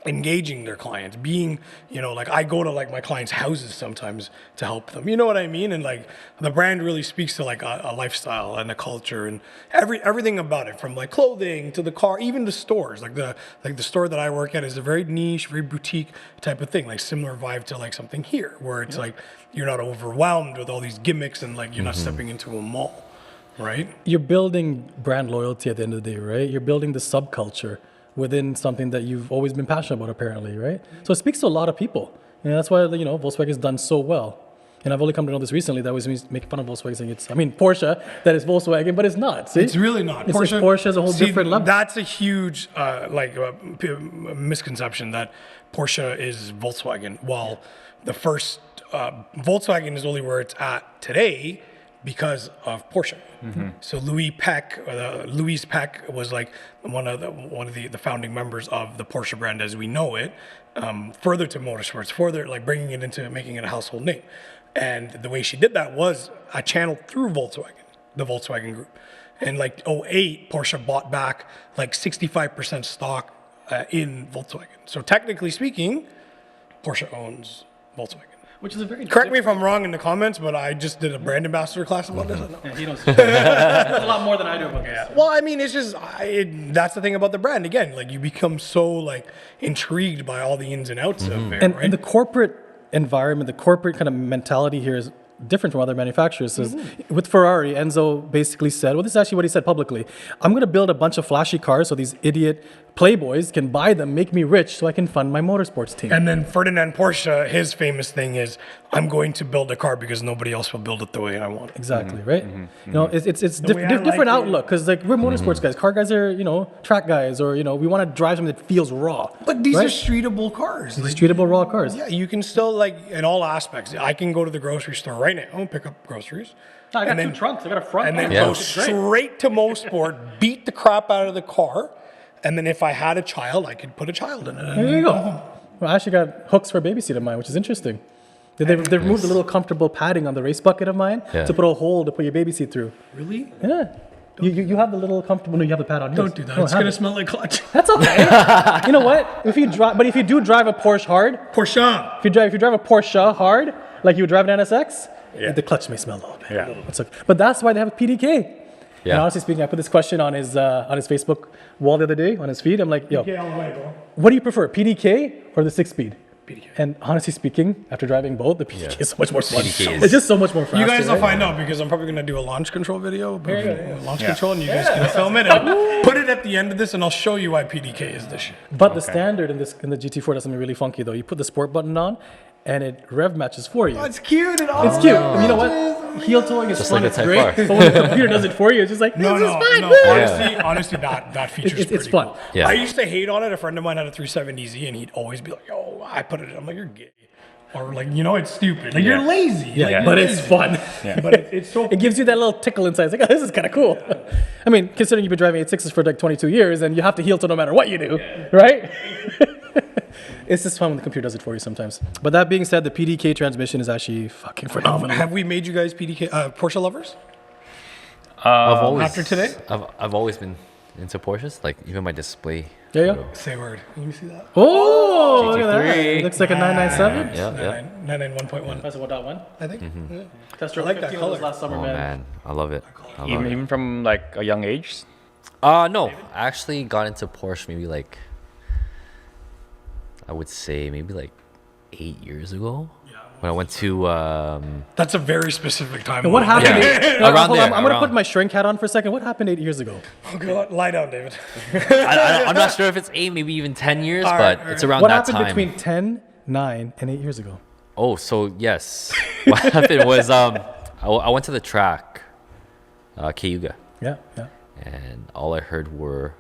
engaging their clients, being, you know, like I go to like my clients' houses sometimes to help them, you know what I mean? And like the brand really speaks to like a lifestyle and a culture and everything about it, from like clothing to the car, even the stores. Like the store that I work at is a very niche, very boutique type of thing, like similar vibe to like something here where it's like you're not overwhelmed with all these gimmicks and like you're not stepping into a mall, right? You're building brand loyalty at the end of the day, right? You're building the subculture within something that you've always been passionate about, apparently, right? So it speaks to a lot of people. And that's why, you know, Volkswagen's done so well. And I've only come to know this recently. That was me making fun of Volkswagen, saying it's, I mean, Porsche, that is Volkswagen, but it's not. See? It's really not. Porsche is a whole different level. That's a huge misconception that Porsche is Volkswagen. While the first Volkswagen is only where it's at today because of Porsche. So Louis Peck was like one of the founding members of the Porsche brand as we know it. Further to motorsports, further like bringing it into making it a household name. And the way she did that was a channel through Volkswagen, the Volkswagen Group. And like '08, Porsche bought back like 65% stock in Volkswagen. So technically speaking, Porsche owns Volkswagen. Which is a very Correct me if I'm wrong in the comments, but I just did a brand ambassador class about this. Yeah, he knows a lot more than I do about this. Well, I mean, it's just that's the thing about the brand. Again, like you become so like intrigued by all the ins and outs of it, right? And the corporate environment, the corporate kind of mentality here is different from other manufacturers. So with Ferrari, Enzo basically said, well, this is actually what he said publicly. I'm going to build a bunch of flashy cars so these idiot playboys can buy them, make me rich so I can fund my motorsports team. And then Ferdinand Porsche, his famous thing is, I'm going to build a car because nobody else will build it the way I want it. Exactly, right? You know, it's way I like different it. outlook because like we're motorsports guys. Car guys are, you know, track guys, or, you know, we want to drive something that feels raw. But these right? are streetable cars. These treatable raw cars. Yeah, you can still like in all aspects. I can go to the grocery store right now and pick up groceries. I got and two then- trunks. I got a front And then Yeah. go straight to Mosport, beat the crap out of the car, and then if I had a child, I could put a child in it. There you go. Well, I actually got hooks for a baby seat of mine, which is interesting. They removed a little comfortable padding on the race bucket of mine to put a hole to put your baby seat through. Really? Yeah. You have the little comfortable. No, you have the pad on. Don't do that. It's gonna smell like clutch. That's okay. You know what? If you do drive a Porsche hard, Porsche. if you drive a Porsche hard, like you would drive an NSX, the clutch may smell a little bit. Yeah. It's okay. But that's why they have a PDK. Yeah. And honestly speaking, I put this question on his Facebook wall the other day on his feed. I'm like, yo, Okay, all the way, bro. what do you prefer, PDK or the 6-speed? PDK. And honestly speaking, after driving both, the PDK is so much more fun. PDK is- It's just so much more faster. You guys will right? find out because I'm probably gonna do a launch control video. you go. Launch control, and you guys can film it and put it at the end of this, and I'll show you why PDK is the shit. But the standard in the GT4 does something really funky though. You put the sport button on, and it rev matches for you. Oh, it's cute. It's cute. You know what? Heel towing is Just fun. like a It's Type great. R. But when the computer does it for you, it's just like, this is fun. no. Woo! Honestly, that feature's It's pretty fun. cool. Yeah. I used to hate on it. A friend of mine had a 370Z, and he'd always be like, "Oh, I put it." I'm like, "You're gay," or like, "You know, it's stupid." Like, you're lazy. Yeah, Like, but you're it's lazy. fun. But it's so. It gives you that little tickle inside. It's like, oh, this is kind of cool. I mean, considering you've been driving 86s for like 22 years and you have to heel to no matter what you do, right? It's just fun when the computer does it for you sometimes. But that being said, the PDK transmission is actually fucking phenomenal. Have we made you guys Porsche lovers? I've always, after today? I've always been into Porsches. Like even my display. There you go. Say a word. Let me see that. Oh, look at that. GT3. Looks like a 997. Yeah. 99.1, That's a 1.1. I think. Yeah. Test I like that 15 of those color. last summer, Oh man. man, I love it. I love Even, it. even from like a young age. No, I actually got into Porsche maybe like I would say maybe like 8 years ago when I went to That's a very specific time. And what happened? Yeah. Around there, I'm going to around. put my shrink hat on for a second. What happened 8 years ago? Oh, God. Lie down, David. I'm not sure if it's 8, maybe even 10 years, All but right, it's around What that happened time. between 10, 9 and 8 years ago. Oh, so yes. What happened was I went to the track, Cayuga, Yeah, yeah. and all I heard were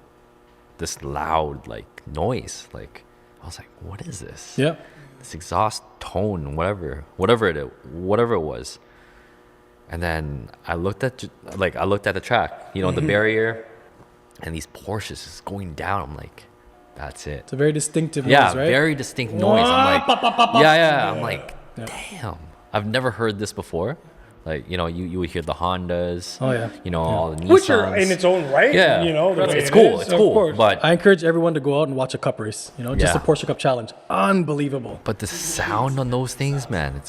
this loud like noise. Like I was like, what is this? Yeah. This exhaust tone, whatever it was. And then I looked at the track, the barrier, and these Porsches is going down. I'm like, that's it. It's a very distinctive Yeah, noise, right? very distinct noise. I'm like, yeah. I'm like, damn. I've never heard this before. Like, you would hear the Hondas. Oh, yeah. All the Nissans. Which are in its own right. Yeah. The way It's it cool. is, It's of cool. course. But I encourage everyone to go out and watch a cup race. Just Yeah. a Porsche Cup Challenge. Unbelievable. the sound on those things, man,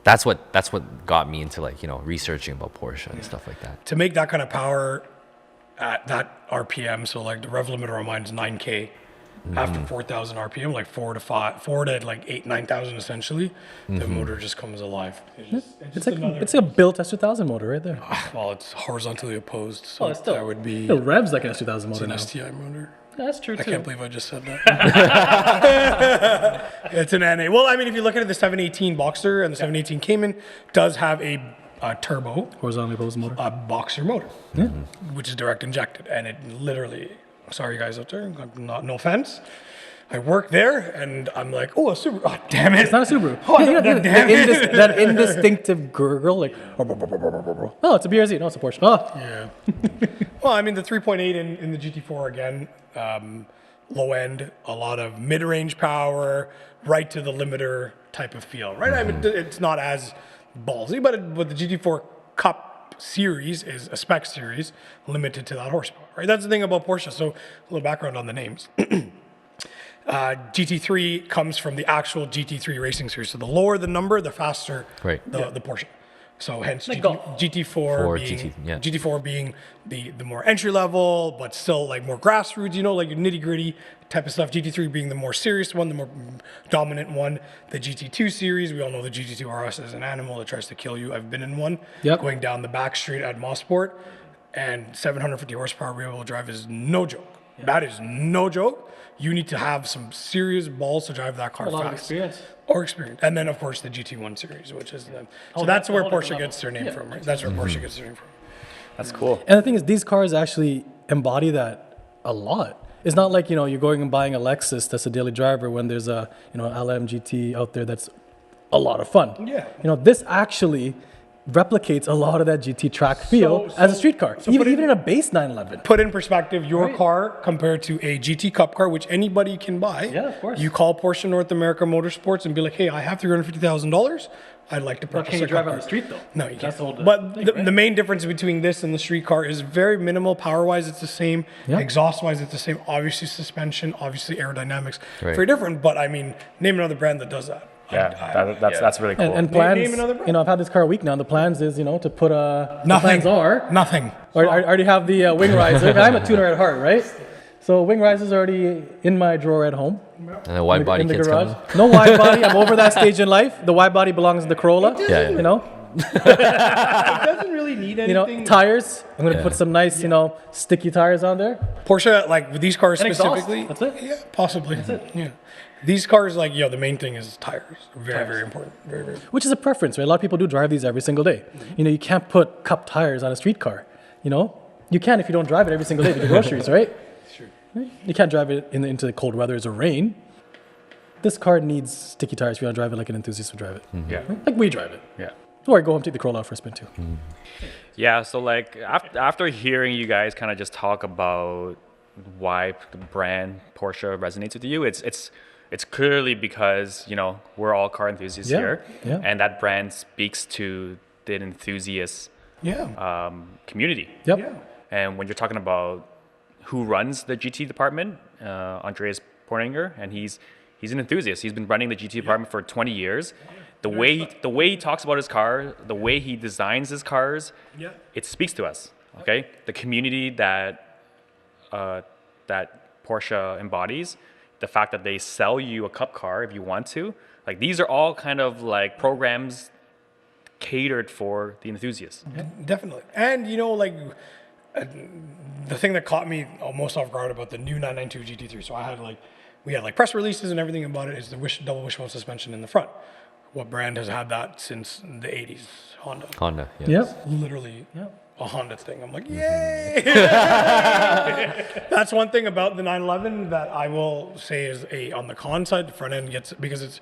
that's what got me into researching about Porsche and stuff like that. To make that kind of power at that RPM, so like the rev limiter on mine is 9K. After 4,000 RPM, like 4 to like 9,000 essentially, the motor just comes alive. It's a built S2000 motor right there. Well, it's horizontally opposed, so it's still- that would be It revs like an S2000 motor an now. STI motor. That's true I too. can't believe I just said that. It's an NA. Well, I mean, if you look at it, the 718 Boxer and the 718 Cayman does have a turbo, Horizontally opposed motor. a Boxer motor, which is direct injected, and it literally. Sorry, guys out there. No offense. I work there, and I'm like, oh, a Subaru. Oh, damn it! It's not a Subaru. Oh, That indistinctive gurgle, like, oh, it's a BRZ. No, it's a Porsche. Oh, Yeah. Well, I mean, the 3.8 in the GT4 again, low end, a lot of mid-range power, right to the limiter type of feel, right? I mean, it's not as ballsy, but the GT4 Cup series is a spec series limited to that horsepower, right? That's the thing about Porsche. So a little background on the names. GT3 comes from the actual GT3 racing series. So the lower the number, the faster the Porsche. So hence GT4 being the more entry level, but still like more grassroots, like your nitty gritty type of stuff. GT3 being the more serious one, the more dominant one. The GT2 series, we all know the GT2 RS is an animal that tries to kill you. I've been in one going down the back street at Mosport, and 750 horsepower rear-wheel drive is no joke. That is no joke. You need to have some serious balls to drive that car fast. a lot of experience. Or experience. And then, of course, the GT1 series, which is so that's where Porsche gets their name from, right? That's where Porsche gets their name from. That's cool. and the thing is, these cars actually embody that a lot. It's not like you're going and buying a Lexus that's a daily driver when there's a LM GT out there that's a lot of fun. Yeah. This actually replicates a lot of that GT track feel as a street car, even in a base 911. Put in perspective your car compared to a GT Cup car, which anybody can buy. Yeah, of course. You call Porsche North America Motorsports and be like, hey, I have $350,000. I'd like to purchase Can you a drive Cup on the car. street though? No, you That's can't. the whole But thing, right? the main difference between this and the street car is very minimal. Power-wise, it's the same. Yeah. Exhaust-wise, it's the same. Obviously, suspension, obviously, aerodynamics. Right. Very different, but I mean, name another brand that does that. Yeah, that's really cool. And plans, Name another brand. I've had this car a week now. The plans is, to put a... Nothing. The plans are... Nothing. I already have the wing riser. I'm a tuner at heart, right? So wing riser's already in my drawer at home. And the wide body in the kit's garage. coming. No wide body. I'm over that stage in life. The wide body belongs in the Corolla. Yeah. It doesn't really need anything. Tires. I'm going to put some nice, sticky tires on there. Porsche, like with these cars And exhaust. specifically. That's it. Yeah, possibly. That's it. Yeah. These cars, like, the main thing is tires. Very, very important. Very, very. Which is a preference, right? A lot of people do drive these every single day. You can't put cup tires on a street car. You can if you don't drive it every single day to the groceries, right? Sure. You can't drive it into the cold weather or rain. This car needs sticky tires if you want to drive it like an enthusiast would drive it. Yeah. Like we drive it. Yeah. Or go home, take the Corolla out for a spin too. Yeah, so like after hearing you guys kind of just talk about why the brand Porsche resonates with you, it's clearly because we're all car enthusiasts here, and that brand speaks to the enthusiast community. Yep. Yeah. And when you're talking about who runs the GT department, Andreas Porninger, and he's an enthusiast. He's been running the GT department for 20 years. The way he talks about his car, the way he designs his cars, it speaks to us. Okay, the community that Porsche embodies, the fact that they sell you a cup car if you want to, like these are all kind of like programs catered for the enthusiasts. Definitely. And, the thing that caught me most off guard about the new 992 GT3, so I had we had like press releases and everything about it, is the double wishbone suspension in the front. What brand has had that since the 80s? Honda. Honda. Yeah. Yep. Literally a Honda thing. I'm like, yay! That's one thing about the 911 that I will say is on the con side, the front end gets, because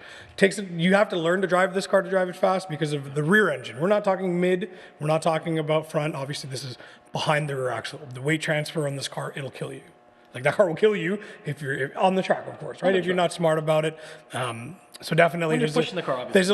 you have to learn to drive this car to drive it fast because of the rear engine. We're not talking mid, we're not talking about front. Obviously, this is behind the rear axle. The weight transfer on this car, it'll kill you. Like that car will kill you if you're on the track, of course, right? If you're not smart about it. So definitely, When you're pushing the car, obviously. there's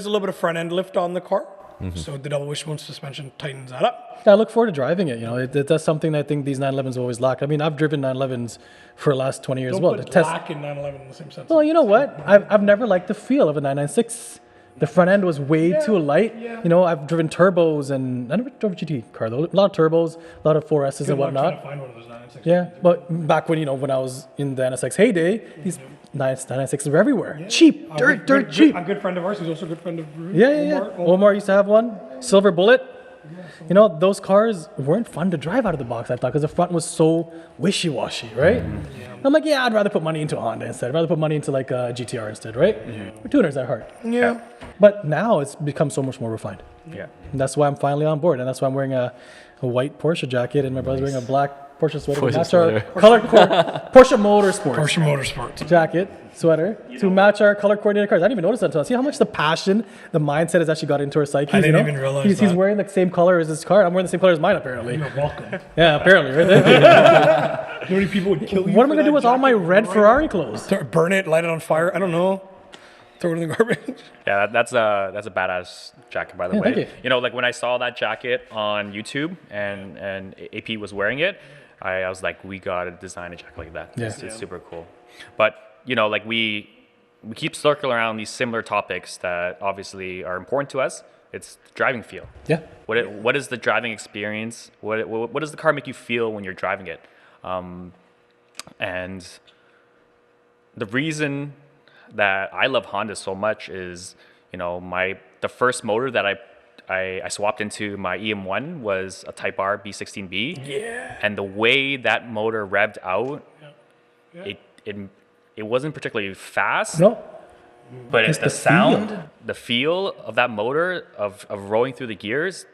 a little bit of front end lift on the car. So the double wishbone suspension tightens that up. Yeah, I look forward to driving it. You know, that's something that I think these 911s always lack. I mean, I've driven 911s for the last 20 years. Don't Well, put the black and 911 in the same sense. Well, you know what? I've never liked the feel of a 996. The front end was way too light. Yeah. You know, I've driven turbos and I never drove a GT car though. A lot of turbos, a lot of 4Ss and Good luck trying whatnot. to find one of those 996. Yeah, but back when when I was in the NSX heyday, these 996s were everywhere. Cheap, dirt cheap. A good friend of ours, who's also a good friend of Yeah. Omar used to have one, silver bullet. You know, those cars weren't fun to drive out of the box, I thought, because the front was so wishy-washy, right? I'm like, I'd rather put money into a Honda instead. I'd rather put money into like a GTR instead, right? We're tuners at heart. Yeah. But now it's become so much more refined. Yeah. And that's why I'm finally on board, and that's why I'm wearing a white Porsche jacket, and my brother's wearing a black Porsche sweater. Porsche Match our sweater. Porsche Motorsports Porsche Motorsports. jacket, sweater, to match our color coordinated cars. I didn't even notice that until I see how much the passion, the mindset has actually got into our psyche. I didn't even realize he's that. wearing the same color as his car. I'm wearing the same color as mine, apparently. You're welcome. Yeah, apparently. Right there. How many people would kill you? What am for I gonna do that with all my jacket? red Ferrari clothes? Burn it, light it on fire. I don't know. Throw it in the garbage. Yeah, that's a badass jacket, by the Yeah, way. thank you. Know, like when I saw that jacket on YouTube and AP was wearing it, I was like, we gotta design a jacket like that. Yeah. It's super cool. But like we keep circling around these similar topics that obviously are important to us. It's the driving feel. Yeah. What is the driving experience? What does the car make you feel when you're driving it? And the reason that I love Honda so much is, the first motor that I swapped into my EM1 was a Type R B16B. Yeah. And the way that motor revved out, it wasn't particularly fast. No. But It's the the sound, feel. the feel of that motor, of rolling through the gears,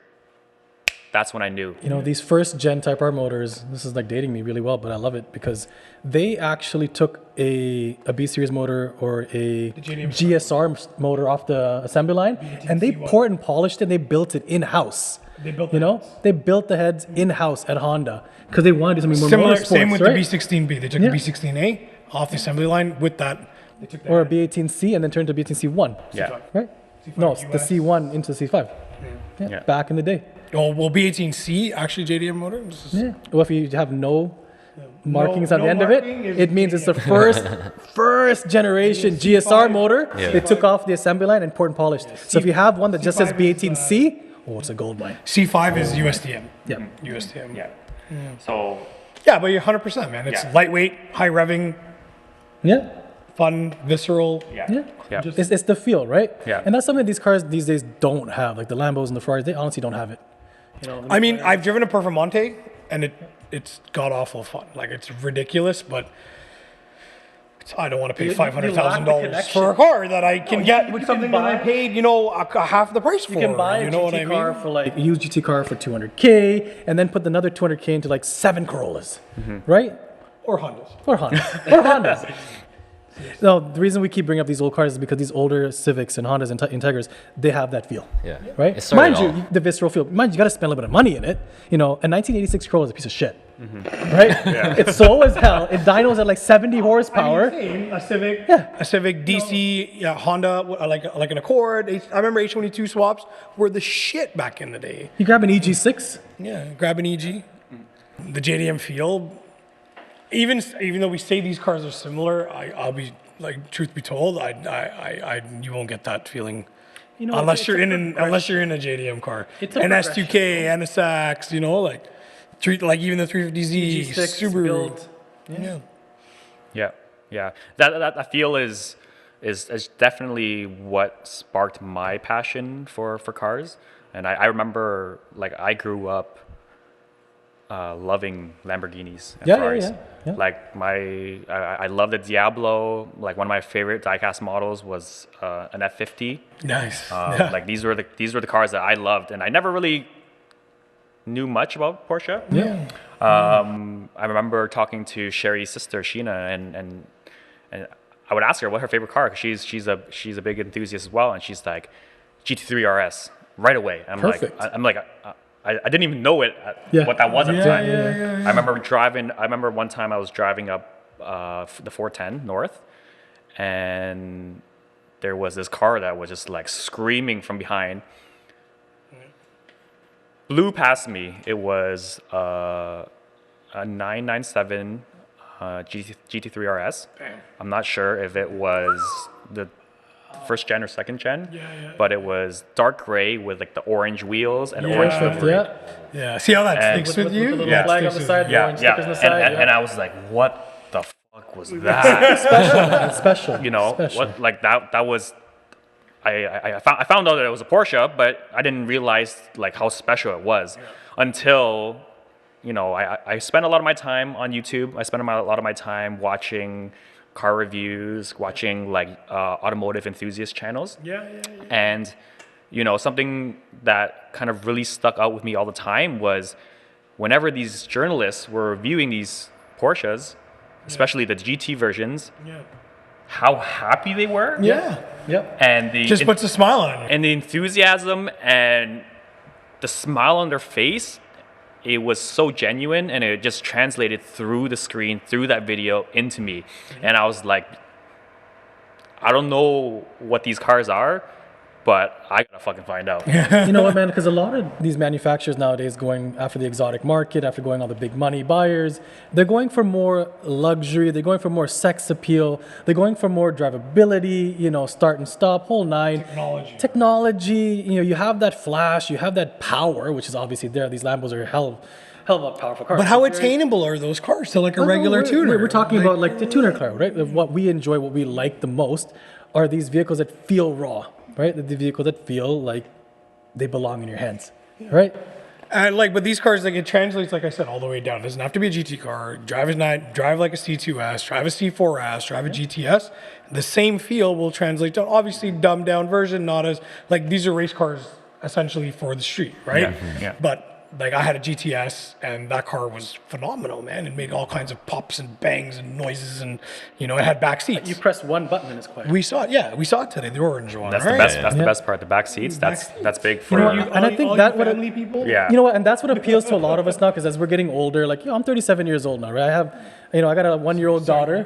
that's when I knew. These first gen Type R motors, this is like dating me really well, but I love it because they actually took a B series motor or a JDM GSR motor off the assembly line and they poured and polished it and they built it in-house. They built They built the heads in-house at Honda because they wanted to do something more Similar, motorsports, same with right? the B16B. They took Yeah. the B16A off the assembly line with that. They took that. Or a B18C and then turned to B18C1. Yeah. Right? C5 No, it's the US. C1 into the C5. Yeah. Back in the day. Oh, well, B18C actually JDM motor. This is- Yeah. Well, if you have no markings on no the end of marking it, is it means it's the first generation GSR motor. Yeah. They took off the assembly line and poured and polished. So if you have one that just says B18C, it's a gold mine. C5 is USDM. Yeah. USDM. Yeah. So Yeah, but you're 100%, man. It's Yeah. lightweight, high revving, Yeah. fun, visceral. Yeah. Yeah. It's the feel, right? Yeah. And that's something these cars these days don't have. Like the Lambos and the Ferraris, they honestly don't have it. I mean, I've driven a Performante, and it's god awful fun. Like it's ridiculous, but I don't want to pay You- you $500,000 lack the connection. for a car that I can get with can something that I buy- paid, half the price for. You can buy a you know what GT I car mean? for like a used GT car for 200K, and then put another 200K into like 7 Corollas, right? Or Hondas. Or Hondas. Or Hondas. No, the reason we keep bringing up these old cars is because these older Civics and Hondas and Integras, they have that feel. Yeah. Right? It started Mind you, all- the visceral feel. Mind you, got to spend a little bit of money in it. A 1986 Corolla is a piece of shit. Right? It's slow as hell. It dynos at like 70 horsepower. A Civic DC, Honda, like an Accord. I remember H22 swaps were the shit back in the day. You grab an EG6. Yeah, grab an EG. The JDM feel. Even though we say these cars are similar, I'll be like, truth be told, you won't get that feeling unless you're in a JDM car, It's a an progression. S2K, NSX, even the 350Z, EG6 Subaru. build. Yeah. That feel is definitely what sparked my passion for cars. And I remember, like, I grew up loving Lamborghinis and Yeah, Ferraris. yeah. Like I love the Diablo. Like one of my favorite diecast models was an F50. Nice. Like these were the cars that I loved, and I never really knew much about Porsche. Yeah. I remember talking to Sherry's sister Sheena, and I would ask her what her favorite car, because she's a big enthusiast as well, and she's like GT3 RS right away. Perfect. I didn't even know what that was at the time. I remember one time I was driving up the 410 North, and there was this car that was just like screaming from behind. Blew past me. It was a 997 GT3 RS. Damn. I'm not sure if it was the first gen or second gen, but it was dark gray with like the orange wheels and orange livery. Yeah. See how that sticks with you? The little flag on the side, the orange stickers on the side. And I was like, what the fuck was that? Special. You know, Special. what, like that was. I found out that it was a Porsche, but I didn't realize like how special it was until, you know, I spent a lot of my time on YouTube. I spent a lot of my time watching car reviews, watching like automotive enthusiast channels. And, you know, something that kind of really stuck out with me all the time was whenever these journalists were reviewing these Porsches, especially the GT versions, how happy they were. Yep. And the Just puts a smile on you. and the enthusiasm and the smile on their face, it was so genuine, and it just translated through the screen, through that video into me. And I was like, I don't know what these cars are, but I gotta fucking find out. You know what, man? Because a lot of these manufacturers nowadays going after the exotic market, after going all the big money buyers, they're going for more luxury. They're going for more sex appeal. They're going for more drivability. You know, start and stop, whole nine. Technology. You know, you have that flash, you have that power, which is obviously there. These Lambos are hell of a powerful car. But how attainable are those cars to like a regular tuner? We're talking about like the tuner car, right? What we enjoy, what we like the most, are these vehicles that feel raw. Right, the vehicle that feel like they belong in your hands, right? But these cars, like it translates, like I said, all the way down. It doesn't have to be a GT car. Drive like a C2S, drive a C4S, drive a GTS. The same feel will translate to obviously dumbed down version, not as like these are race cars essentially for the street, right? Yeah. But like I had a GTS and that car was phenomenal, man. It made all kinds of pops and bangs and noises, and you know it had back seats. You press one button and it's quiet. We saw it. We saw it today. The orange one. That's right? the best. That's the best part. The back seats. That's big for. And I think that what family people. Yeah. You know what, and that's what appeals to a lot of us now, because as we're getting older, like, I'm 37 years old now, right? I got a 1-year-old daughter.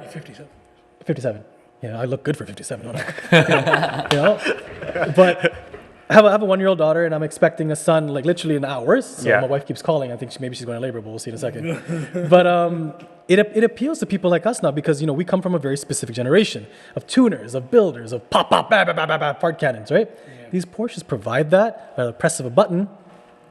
57. Yeah, I look good for 57. Don't I? You know, but I have a 1-year-old daughter, and I'm expecting a son like literally in hours. So my wife keeps calling. I think maybe she's going to labor, but we'll see in a second. But it appeals to people like us now, because, you know, we come from a very specific generation of tuners, of builders, of pop, bah, bah, bah, bah, bah, fart cannons, right? These Porsches provide that. By the press of a button,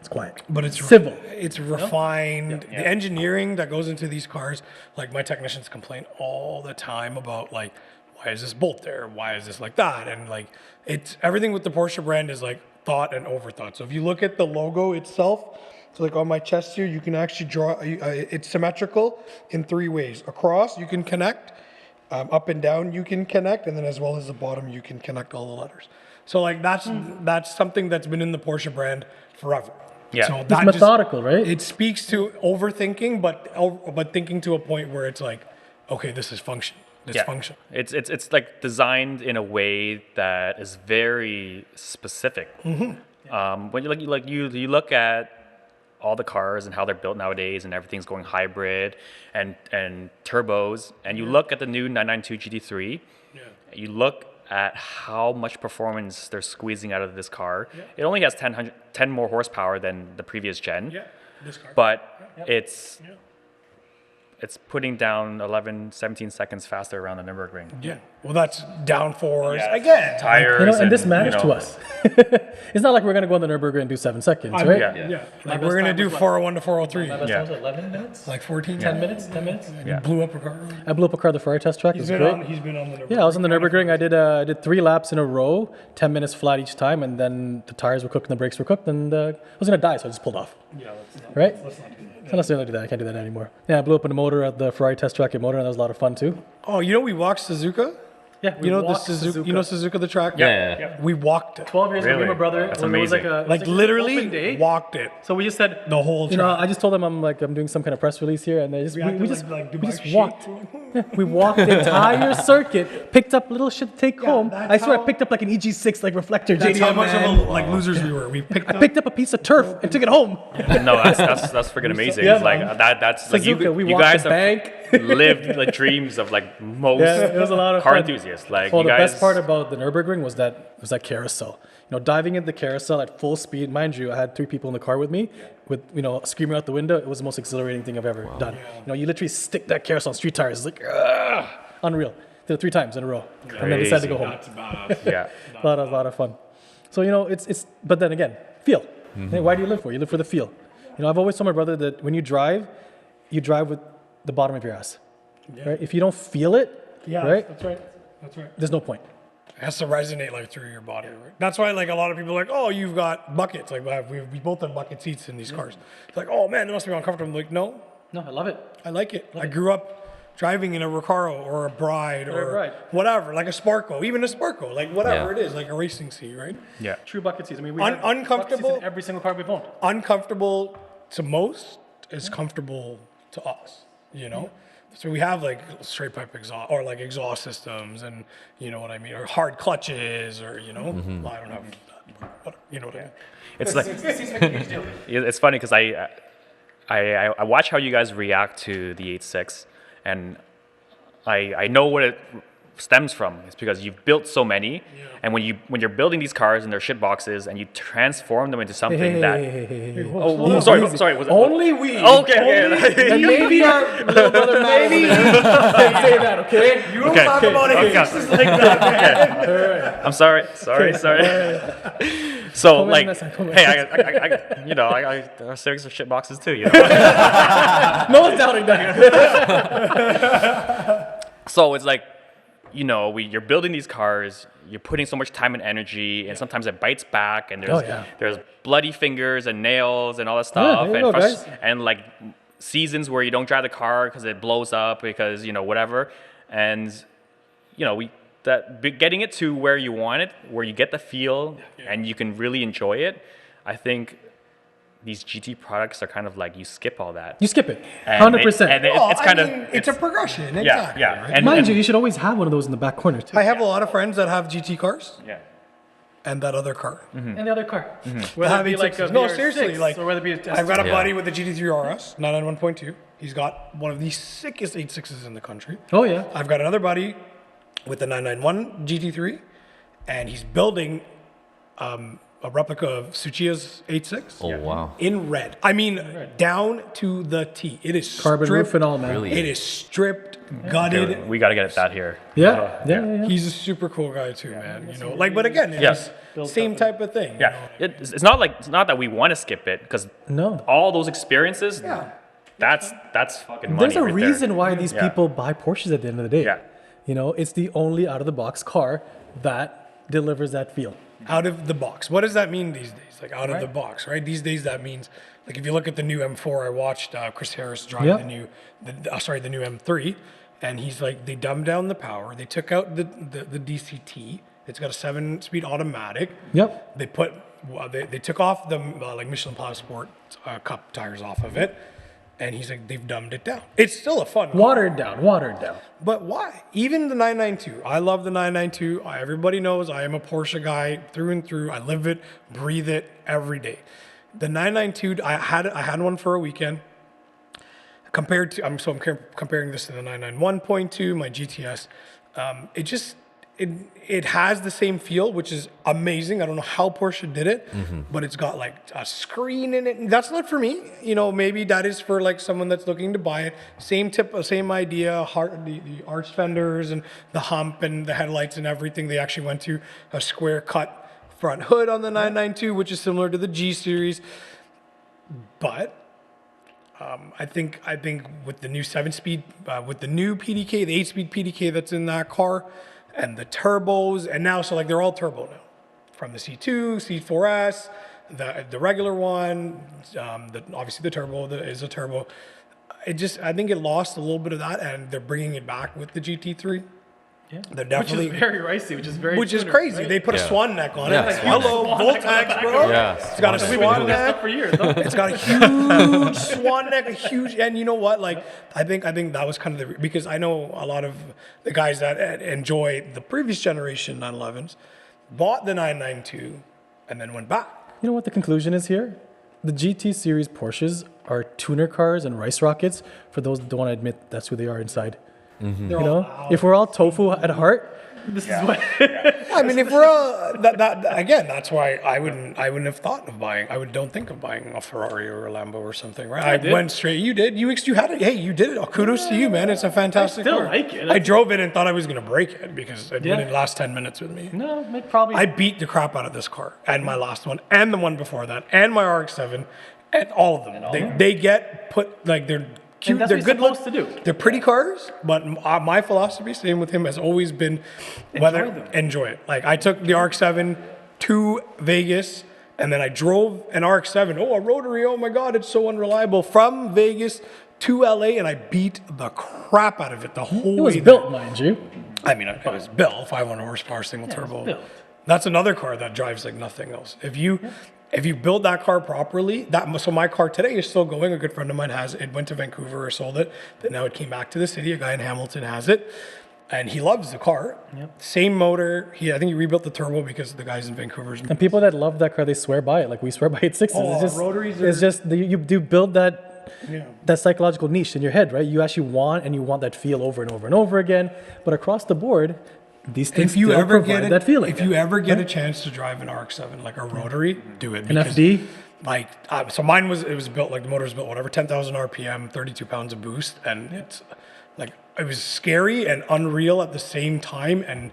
it's quiet. But it's civil. It's refined. The engineering that goes into these cars, like my technicians complain all the time about like, why is this bolt there? Why is this like that? And like, it's everything with the Porsche brand is like thought and overthought. So if you look at the logo itself, so like on my chest here, you can actually draw, it's symmetrical in 3 ways. Across, you can connect, up and down, you can connect, and then as well as the bottom, you can connect all the letters. So like that's something that's been in the Porsche brand forever. Yeah. So It's that methodical, right? It speaks to overthinking, but thinking to a point where it's like, okay, this is function. This function. It's like designed in a way that is very specific. When you look at all the cars and how they're built nowadays, and everything's going hybrid and turbos, and you look at the new 992 GT3, you look at how much performance they're squeezing out of this car. It only has 10 more horsepower than the previous gen, This car. but it's putting down 17 seconds faster around the Nürburgring. Well, that's downforce Yeah. again. Tires. And this matters you to know, us. It's not like we're gonna go on the Nürburgring and do 7 seconds, right? Yeah. Like we're gonna do 401 to 403. My best Yeah. time was 11 minutes, Like 14, 10 minutes, 10 minutes. Yeah. Blew up a car. I blew up a car at the Ferrari test track. It was great. He's been on the Yeah, I was on the Nürburgring. I did 3 laps in a row, 10 minutes flat each time, and then the tires were cooked and the brakes were cooked, and I was gonna die, so I just pulled off. Yeah, let's not, Right? let's not do that. So let's not do that. I can't do that anymore. Yeah, I blew up in the motor at the Ferrari test track in motor, and that was a lot of fun too. Oh, you know we walked Suzuka? Yeah, You know the Suzuka, you know Suzuka the track? Yeah. We walked it. 12 years ago, me and my Really? brother. That's when it was amazing. it was Like an literally open day. walked it. So we just said The whole You know, track. I just told them I'm doing some kind of press release here, and they just We we, acted we just like we Dubai just sheep. walked. We walked the entire circuit, picked up little shit to take home. that's I swear, I how- picked up like an EG6 like reflector. That's JDM, how much man. of a, like losers we were. We picked I up. picked up a piece of turf and took it home. No, that's freaking amazing. Yeah, It's like man. that's like Suzuka, we you walked guys the have bank. lived the dreams of like most Yeah, it was a lot of car fun. enthusiasts. Like Well, you the guys, best part about the Nürburgring was that carousel. You know, diving into the carousel at full speed. Mind you, I had 3 people in the car with me, with screaming out the window. It was the most exhilarating thing I've ever done. You know, you literally stick that carousel on street tires. It's like unreal. Did it 3 times in a row, and then decided to go home. That's badass. yeah. A lot of fun. So you know, it's. But then again, feel. Hey, why do you live for? You live for the feel. You know, I've always told my brother that when you drive with the bottom of your ass. Right? If you don't feel it, Yeah, right? that's right. That's right. There's no point. It has to resonate like through your body, right? That's why like a lot of people are like, oh, you've got buckets. Like we both have bucket seats in these cars. It's like, oh man, it must be uncomfortable. I'm like, no, No, I love it. I like it. I grew up driving in a Recaro or a Bride or Right. whatever, like a Sparko, even a Sparko, like whatever Yeah. it is, like a racing seat, right? Yeah. True bucket seats. I mean, we Un- have bucket seats uncomfortable? in every single car we've owned. Uncomfortable to most is comfortable to us, you know? So we have like straight pipe exhaust or like exhaust systems and you know what I mean, or hard clutches or, you know, well, I don't have that, but you know what I mean. It's like it's funny because I watch how you guys react to the 86, and I know what it stems from. It's because you've built so many, and when you're building these cars and they're shit boxes and you transform them into something that oh sorry was it Only we. okay And maybe our little brother maybe can say that, okay? You don't talk about it just like that, man. I'm sorry. So Come like, in, come in. hey, I you know, I civics are shit boxes too, you know. No one's doubting that. So it's like, you know, you're building these cars, you're putting so much time and energy, and sometimes it bites back, and there's bloody fingers and nails and all that stuff, there you and go, guys. and like seasons where you don't drive the car because it blows up because you know whatever, and you know getting it to where you want it, where you get the feel and you can really enjoy it. I think these GT products are kind of like you skip all that. You skip it. And 100%. it's kind of it's a progression, yeah, exactly. yeah. right? And, Mind and- you, you should always have one of those in the back corner too. I have a lot of friends that have GT cars yeah. and that other car. And the other car. That Whether have it be like a V6s. No, VR6 seriously, like or whether it be a I've got a Yeah. buddy with a GT3 RS, 991.2. He's got one of the sickest 86s in the country. Oh yeah. I've got another buddy with the 991 GT3, and he's building a replica of Tsuchiya's 86 Oh wow. in red. I mean, down to the T. It is Carbon stripped, roof and all, man. Really? It is stripped, gutted. We got to get that here. Yeah. He's a super cool guy too, man. You know, like, but again, it's same type of thing. you Yeah, know? it's not that we want to skip it because No. all those experiences, Yeah. that's fucking money. There's a right reason there. why these Yeah. people buy Porsches at the end of the day. Yeah. You know, it's the only out of the box car that delivers that feel. Out of the box. What does that mean these days? Like out of Right. the box, right? These days that means like if you look at the new M4, I watched Chris Harris drive Yeah. the new M3, and he's like they dumbed down the power. They took out the DCT. It's got a 7-speed automatic. Yep. They put they took off the like Michelin Pilot Sport Cup tires off of it, and he's like they've dumbed it down. It's still a fun car. Watered down. But why? Even the 992. I love the 992. Everybody knows I am a Porsche guy through and through. I live it, breathe it every day. The 992, I had one for a weekend. Compared to, I'm comparing this to the 991.2, my GTS. it has the same feel, which is amazing. I don't know how Porsche did it, but it's got like a screen in it. And that's not for me. You know, maybe that is for like someone that's looking to buy it. Same idea. The arch fenders and the hump and the headlights and everything. They actually went to a square cut front hood on the 992, which is similar to the G series. But I think with the new 7-speed, with the new PDK, the 8-speed PDK that's in that car, and the turbos, and now so like they're all turbo now, from the C2, C4S, the regular one, obviously the turbo is a turbo. I think it lost a little bit of that, and they're bringing it back with the GT3. Yeah. They're definitely which is very ricey, which is crazy. right? They put a swan neck on Yeah, it. swan Hello, Voltax, bro. Yeah, It's got a swan neck. swan We've been doing this neck. stuff for years, though. It's got a huge swan neck, and you know what? Like, I think that was kind of because I know a lot of the guys that enjoy the previous generation 911s bought the 992 and then went back. You know what the conclusion is here? The GT series Porsches are tuner cars and rice rockets for those that don't want to admit that's who they are inside. They're You all know, loud. if we're all tofu at heart, this is what. I mean, if we're all that again, that's why I wouldn't have thought of buying. Don't think of buying a Ferrari or a Lambo or something, right? I did. went straight. You did. You had it. Hey, you did it. Oh, kudos to you, man. It's a fantastic still car. like it. I drove it and thought I was going to break it because it Yeah. didn't last 10 minutes with me. No, it probably. I beat the crap out of this car and my last one and the one before that and my RX-7 and all of them. They get put like they're cute. that's They're what good you're supposed to do. They're pretty cars, but my philosophy, same with him, has always been enjoy it. Like I took the RX-7 to Vegas and then I drove an RX-7. Oh, a rotary. Oh my God, it's so unreliable. From Vegas to LA and I beat the crap out of it the whole it was way built, mind you. I mean, it was built 500 horsepower single turbo. built. That's another car that drives like nothing else. If you build that car properly, so my car today is still going. A good friend of mine has it. Went to Vancouver or sold it. Then now it came back to the city. A guy in Hamilton has it, and he loves the car. Yep. Same motor. I think he rebuilt the turbo because the guys in Vancouver. And people that love that car, they swear by it. Like we swear by 86s. Oh, it's just, rotaries it's are- just you do build that Yeah. that psychological niche in your head, right? You actually want that feel over and over and over again. But across the board, these things If you still ever provide get that feeling. if you ever get a chance to drive an RX-7 like a rotary, do it. An because, FD? Like so, mine was built like the motor was built whatever 10,000 RPM, 32 pounds of boost, and it's like it was scary and unreal at the same time, and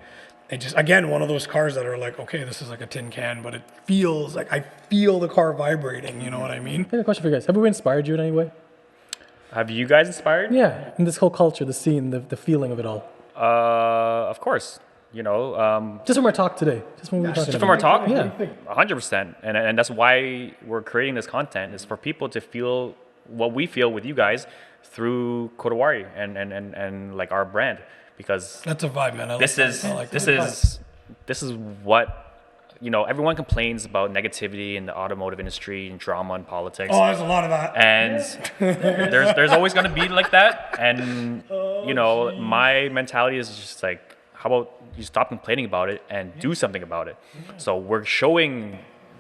it just again one of those cars that are like okay, this is like a tin can, but it feels like I feel the car vibrating. You know what I mean? I have a question for you guys. Have we inspired you in any way? Have you guys inspired? Yeah, in this whole culture, the scene, the feeling of it all. Of course. You know, Just from our talk today. Just when we were talking just from our about talk, Yeah. 100%. And that's why we're creating this content is for people to feel what we feel with you guys through Kodawari and like our brand, because That's a vibe, man. this is what, you know, everyone complains about negativity in the automotive industry and drama and politics. Oh, there's a lot of that. And there's always going to be like that. And, you know, my mentality is just like, how about you stop complaining about it and do something about it? So we're showing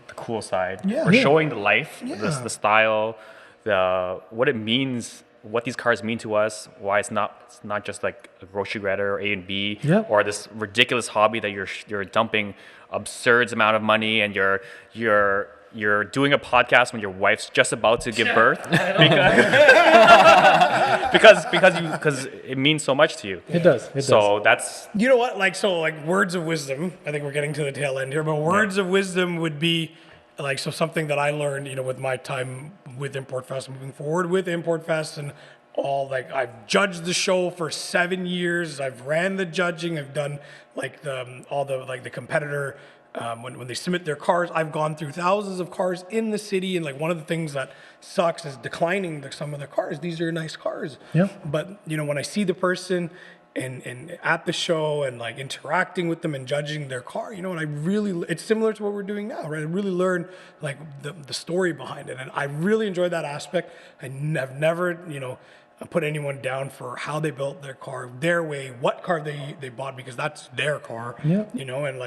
the cool side. Yeah. We're Yeah. showing the life, Yeah. the style, what it means, what these cars mean to us, why it's not just like a grocery getter or A and B, Yeah. or this ridiculous hobby that you're dumping absurd amount of money and you're doing a podcast when your wife's just about to give birth because it means so much to you. It does. So that's You know what? Like words of wisdom. I think we're getting to the tail end here, but words of wisdom would be like something that I learned, you know, with my time with Import Fest, moving forward with Import Fest, and all like I've judged the show for 7 years. I've ran the judging. I've done like the competitor. When they submit their cars, I've gone through thousands of cars in the city, and like one of the things that sucks is declining some of their cars. These are nice cars, Yeah. but you know when I see the person and at the show and like interacting with them and judging their car, you know, and it's similar to what we're doing now, right? I really learn like the story behind it, and I really enjoy that aspect. I've never, you know. put anyone down for how they built their car, their way, what car they bought, because that's their car. Yeah. You know, and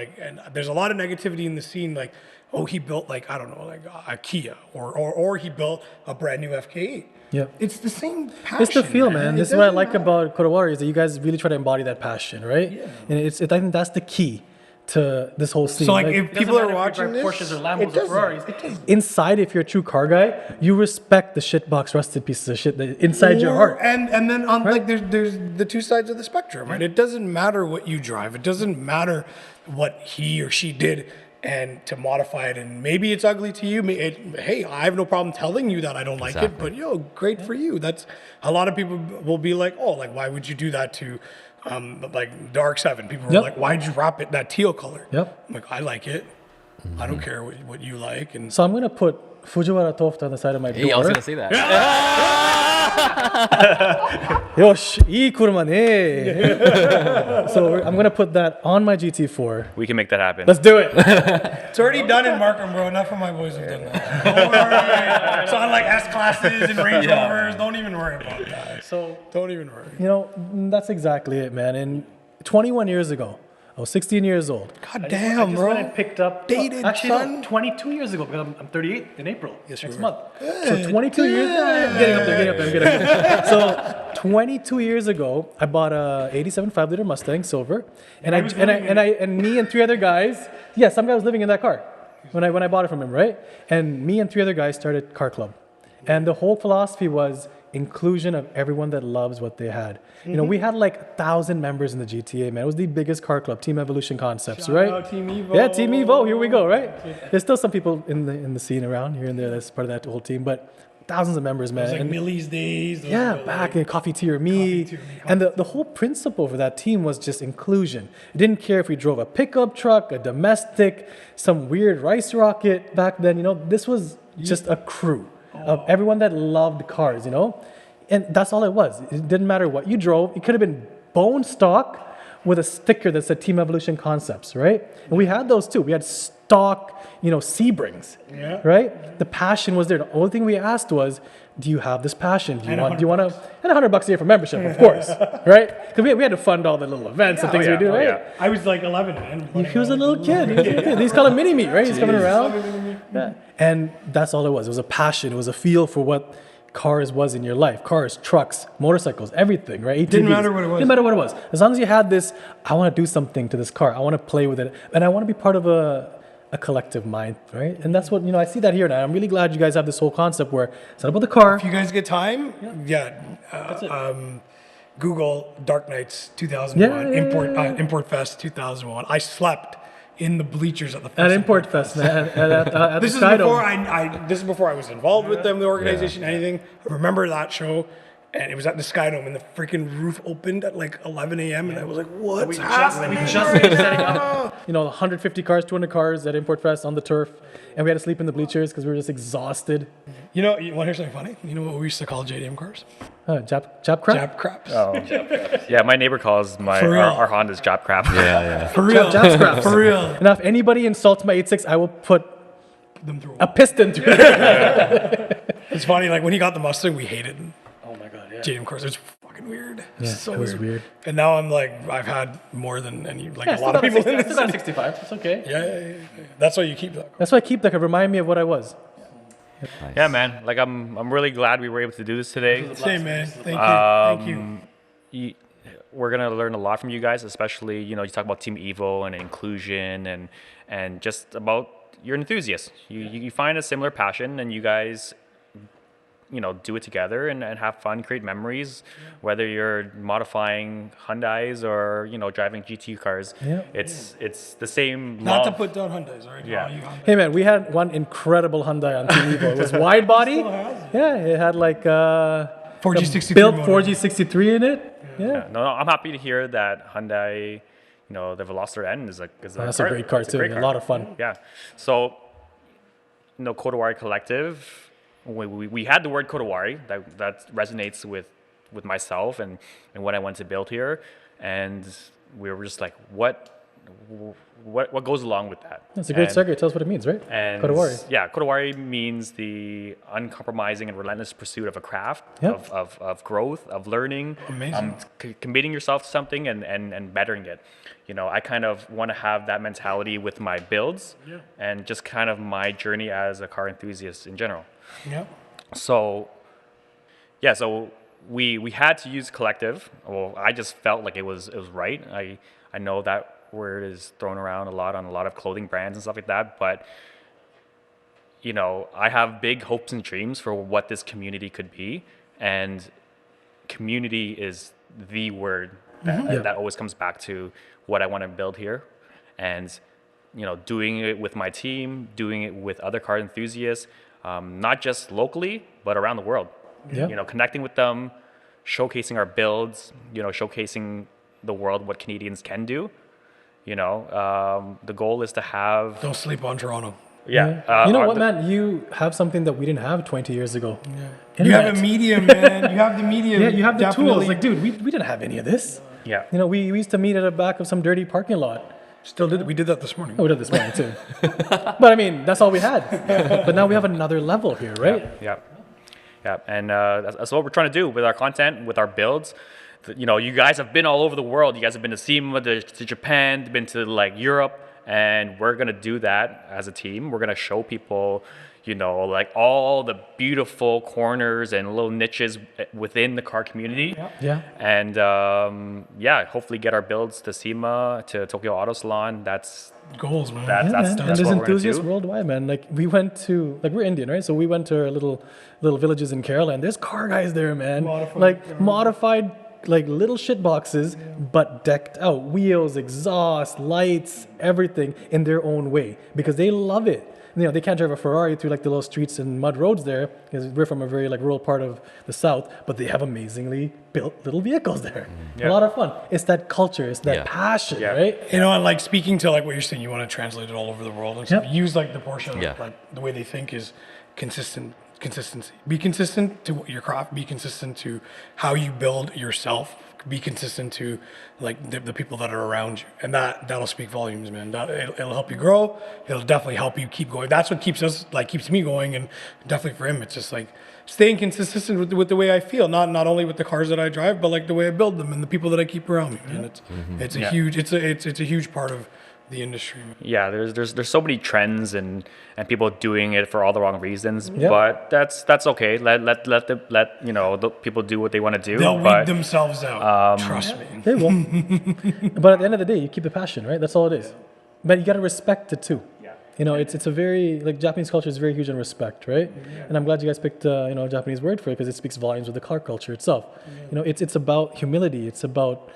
there's a lot of negativity in the scene, like, oh, he built like, I don't know, like a Kia, or he built a brand new FK8. Yeah. It's the same passion. It's the feel, man. It This is what I doesn't like matter. about Kodawari is that you guys really try to embody that passion, right? Yeah. And I think that's the key to this whole scene. So like, Like, if people are watching this, Porsches or it Lambos or doesn't. Ferraris, inside, if you're a true car guy, you respect the shitbox rusted pieces of shit that inside your heart. And then on like there's the two sides of the spectrum, right? It doesn't matter what you drive. It doesn't matter what he or she did and to modify it. And maybe it's ugly to you. Hey, I have no problem telling you that I don't like it, but great for you. That's a lot of people will be like, oh, like why would you do that to like the RX-7? People were like, why'd you wrap it that teal color? Yep. I'm like, I like it. I don't care what you like. And So I'm going to put Fujiwara Tofta on the side of my door. Hey, I was gonna say that. Yosh, ii kuruma ne. So I'm going to put that on my GT4. We can make that happen. Let's do it. it's already done in Markham, bro. Enough of my boys have done that. Don't worry. So on like S-classes and Range Rovers, don't even worry about that. So, Don't even worry. you know, that's exactly it, man. And 21 years ago, I was 16 years old. God I damn, just bro. went and picked up. Dated, actually, son. no, 22 years ago, because I'm 38 in April Yes, you next were. month. So 22 years. I'm getting up there. I'm getting up there. So 22 years ago, I bought a 87 5-liter Mustang silver, and me and three other guys. Yeah, some guy was living in that car when I bought it from him, right? And me and three other guys started Car Club, and the whole philosophy was inclusion of everyone that loves what they had. You know, we had like 1,000 members in the GTA, man. It was the biggest car club, Team Evolution Concepts, right? out Team Evo. Yeah, Team Evo. Here we go, right? There's still some people in the scene around here and there that's part of that whole team, but thousands of members, man. It's like And- Millie's days. Those yeah, were back like- in Coffee Tea or Me. Tea or Me, And the whole principle for that team was just inclusion. It didn't care if we drove a pickup truck, a domestic, some weird rice rocket back then. You know, this was just a crew of everyone that loved cars, you know? And that's all it was. It didn't matter what you drove. It could have been bone stock with a sticker that said Team Evolution Concepts, right? And we had those too. We had stock, you know, Sebrings, Yeah. right? The passion was there. The only thing we asked was, do you have this passion? Do you want to, and $100 a year for membership, of course, right? Because we had to fund all the little events and things we do, right? I was like 11, man. He was a little kid. He was a little kid. He's called a mini me, right? He's coming around. Yeah. And that's all it was. It was a passion. It was a feel for what cars was in your life. Cars, trucks, motorcycles, everything, right? ATVs. Didn't matter what it was. Didn't matter what it was. As long as you had this, I want to do something to this car. I want to play with it. And I want to be part of a collective mind, right? And that's what, you know, I see that here now. I'm really glad you guys have this whole concept where it's not about the car. If you guys get time, Google Dark Nights 2001, Import Fest 2001. I slept in the bleachers at the At first Import Fest, man. At This the is Skydome. before this is before I was involved with them, the organization, anything. I remember that show, and it was at the Skydome, and the freaking roof opened at like 11 a.m. and I was like, "What's happening?" We just finished setting up, you know, 150 cars, 200 cars at Import Fest on the turf, and we had to sleep in the bleachers because we were just exhausted. You know, you want to hear something funny? You know what we used to call JDM cars? Jap crap? Jab craps. Oh, yeah, my neighbor calls For real. our Hondas Jap crap. Yeah. For real. Jap scraps. For real. And if anybody insults my 86, I will put Them through. a piston through it. It's funny, like when he got the Mustang, we hated Oh my god, yeah. JDM cars. It's fucking weird. It's so it was weird. And now I'm like, I've had more than any, like Yeah, a lot of people in I this. still got a 65. It's okay. Yeah. That's why you keep that. That's why I keep that. Remind me of what I was. Yeah, man. Like I'm really glad we were able to do this today. Same, man. Thank you. We're gonna learn a lot from you guys, especially you talk about Team Evo and inclusion and just about your enthusiasts. You find a similar passion and you guys do it together and have fun, create memories, whether you're modifying Hyundais or driving GT cars. Yeah. It's the same Not to love. put down Hyundais, all right? Yeah. All you Hyundai. Hey man, we had one incredible Hyundai on Team Evo. It was wide body. Still has it. Yeah, it had like 4G63 built motor. 4G63 in it. Yeah. No, I'm happy to hear that Hyundai, the Veloster N is a That's a great car It's too. A lot of fun. Yeah. So, Kodawari Collective, we had the word Kodawari that resonates with myself and when I went to build here, and we were just like, what goes along with that. That's a great And- segue. Tell us what it means, right? And Kodawari. yeah, Kodawari means the uncompromising and relentless pursuit of a craft, Yep. of growth, of learning, Amazing. committing yourself to something and bettering it. You know, I kind of want to have that mentality with my builds and just kind of my journey as a car enthusiast in general. Yeah. So, yeah, so we had to use collective. Well, I just felt like it was right. I know that word is thrown around a lot on a lot of clothing brands and stuff like that, but you know, I have big hopes and dreams for what this community could be, and community is the word that always comes back to what I want to build here. And you know, doing it with my team, doing it with other car enthusiasts, not just locally but around the world. Yeah. You know, connecting with them, showcasing our builds, you know, showcasing the world what Canadians can do. You know, the goal is to have Don't sleep on Toronto. You know what, man? You have something that we didn't have 20 years ago. Yeah. You have a medium, man. You have the medium. Yeah, you have the Definitely. tools. Like, dude, we didn't have any of this. Yeah. You know, we used to meet at the back of some dirty parking lot. Still did. We did that this morning. Oh, we did this morning too. But I mean, that's all we had. But now we have another level here, right? Yeah. And that's what we're trying to do with our content, with our builds. You know, you guys have been all over the world. You guys have been to SEMA, to Japan, been to like Europe, and we're gonna do that as a team. We're gonna show people, you know, like all the beautiful corners and little niches within the car community. Yeah. And hopefully get our builds to SEMA, to Tokyo Auto Salon. That's Goals, man. That's- Yeah, man. that's And what there's we're gonna enthusiasts do. worldwide, man. Like we went to, like we're Indian, right? So we went to our little villages in Kerala, and there's car guys there, man. Modified, like little shit boxes, but decked out, wheels, exhaust, lights, everything in their own way because they love it. You know, they can't drive a Ferrari through like the little streets and mud roads there because we're from a very like rural part of the South, but they have amazingly built little vehicles there. A lot of fun. It's that culture, it's that passion, right? You know, and like speaking to like what you're saying, you want to translate it all over the world and stuff. Yep. Use like the Porsche, Yeah. like the way they think is consistency. Be consistent to your craft. Be consistent to how you build yourself. Be consistent to like the people that are around you, and that'll speak volumes, man. It'll help you grow. It'll definitely help you keep going. That's what keeps me going, and definitely for him, it's just like staying consistent with the way I feel, not only with the cars that I drive, but like the way I build them and the people that I keep around me. And it's a huge it's a huge part of the industry. Yeah, there's so many trends and people doing it for all the wrong reasons, Yeah. but that's okay. Let you know, the people do what they want to do. They'll but weed themselves out. Trust me. They will. But at the end of the day, you keep the passion, right? That's all it is. But you got to respect it too. Yeah. You know, it's a very, like Japanese culture is very huge on respect, right? And I'm glad you guys picked, you know, a Japanese word for it because it speaks volumes of the car culture itself. You know, it's about humility. It's about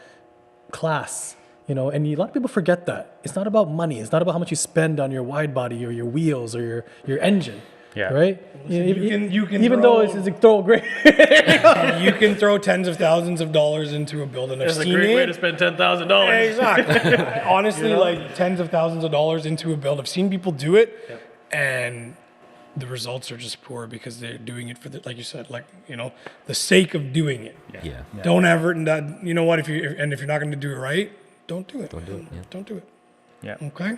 class. You know, and a lot of people forget that. It's not about money. It's not about how much you spend on your wide body or your wheels or your engine. Yeah. Right? You can even throw- though it's a throw great. You can throw tens of thousands of dollars into a build, and I've seen it. spend $10,000. Exactly. Honestly, like tens of thousands of dollars into a build. I've seen people do it, and the results are just poor because they're doing it for the, like you said, like, you know, the sake of doing it. Yeah. Don't ever, you know what, if you're not going to do it right, don't do it. Don't do it, yeah. Don't do it. Yeah. Okay?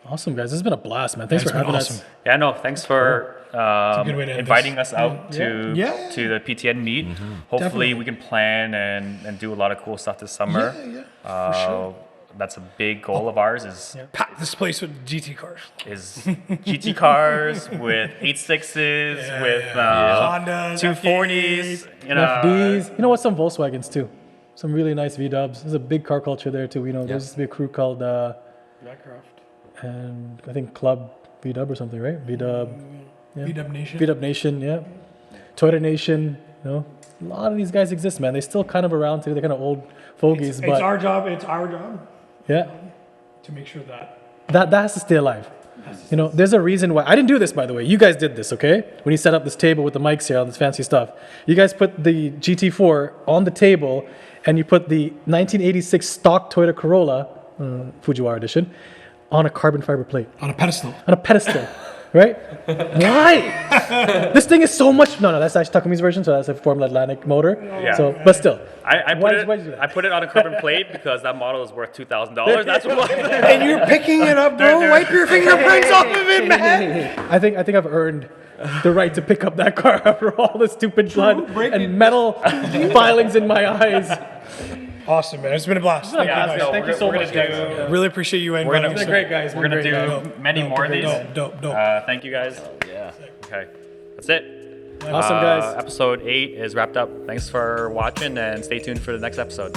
Awesome, guys. This has been a blast, man. Thanks It's for been having awesome. us. Yeah, no, thanks for good way to end inviting this. us out to Yeah. to the PTN meet. Hopefully Definitely. we can plan and do a lot of cool stuff this summer. For sure. That's a big goal of ours is Pack this place with GT cars. GT cars with 8.6s, with Hondas, 240s, you know. FDs. You know what? Some Volkswagens too. Some really nice V-dubs. There's a big car culture there too. You know, there used to be a crew called, and I think Club V-dub or something, right? V-dub. Yeah. V-Dub Nation. V-dub Nation, yeah. Toyota Nation, you know. A lot of these guys exist, man. They're still kind of around too. They're kind of old fogies, It's but our job yeah, to make sure that that has to stay alive. You know, there's a reason why. I didn't do this, by the way. You guys did this, okay? When you set up this table with the mics here, all this fancy stuff. You guys put the GT4 on the table, and you put the 1986 stock Toyota Corolla, Fujiwara edition, on a carbon fiber plate, on a pedestal. on a pedestal. Right? Why? This thing is so much. No, that's actually Takumi's version, so that's a Formula Atlantic motor. Yeah. So, but still. I Why put did you do that? I put it on a carbon plate because that model is worth $2,000. That's why. And you're picking it up, bro. Wipe your fingerprints off of it, man. I think I've earned the right to pick up that car after all the stupid blood and metal filings in my eyes. Awesome, man. It's been a blast. Thank you, guys. Thank you so much, guys. Really appreciate you inviting gonna- us. It's been great, guys. We're gonna do many more of these. Dope. Thank you guys. Yeah. Okay, that's it. Awesome, guys. Episode 8 is wrapped up. Thanks for watching, and stay tuned for the next episode.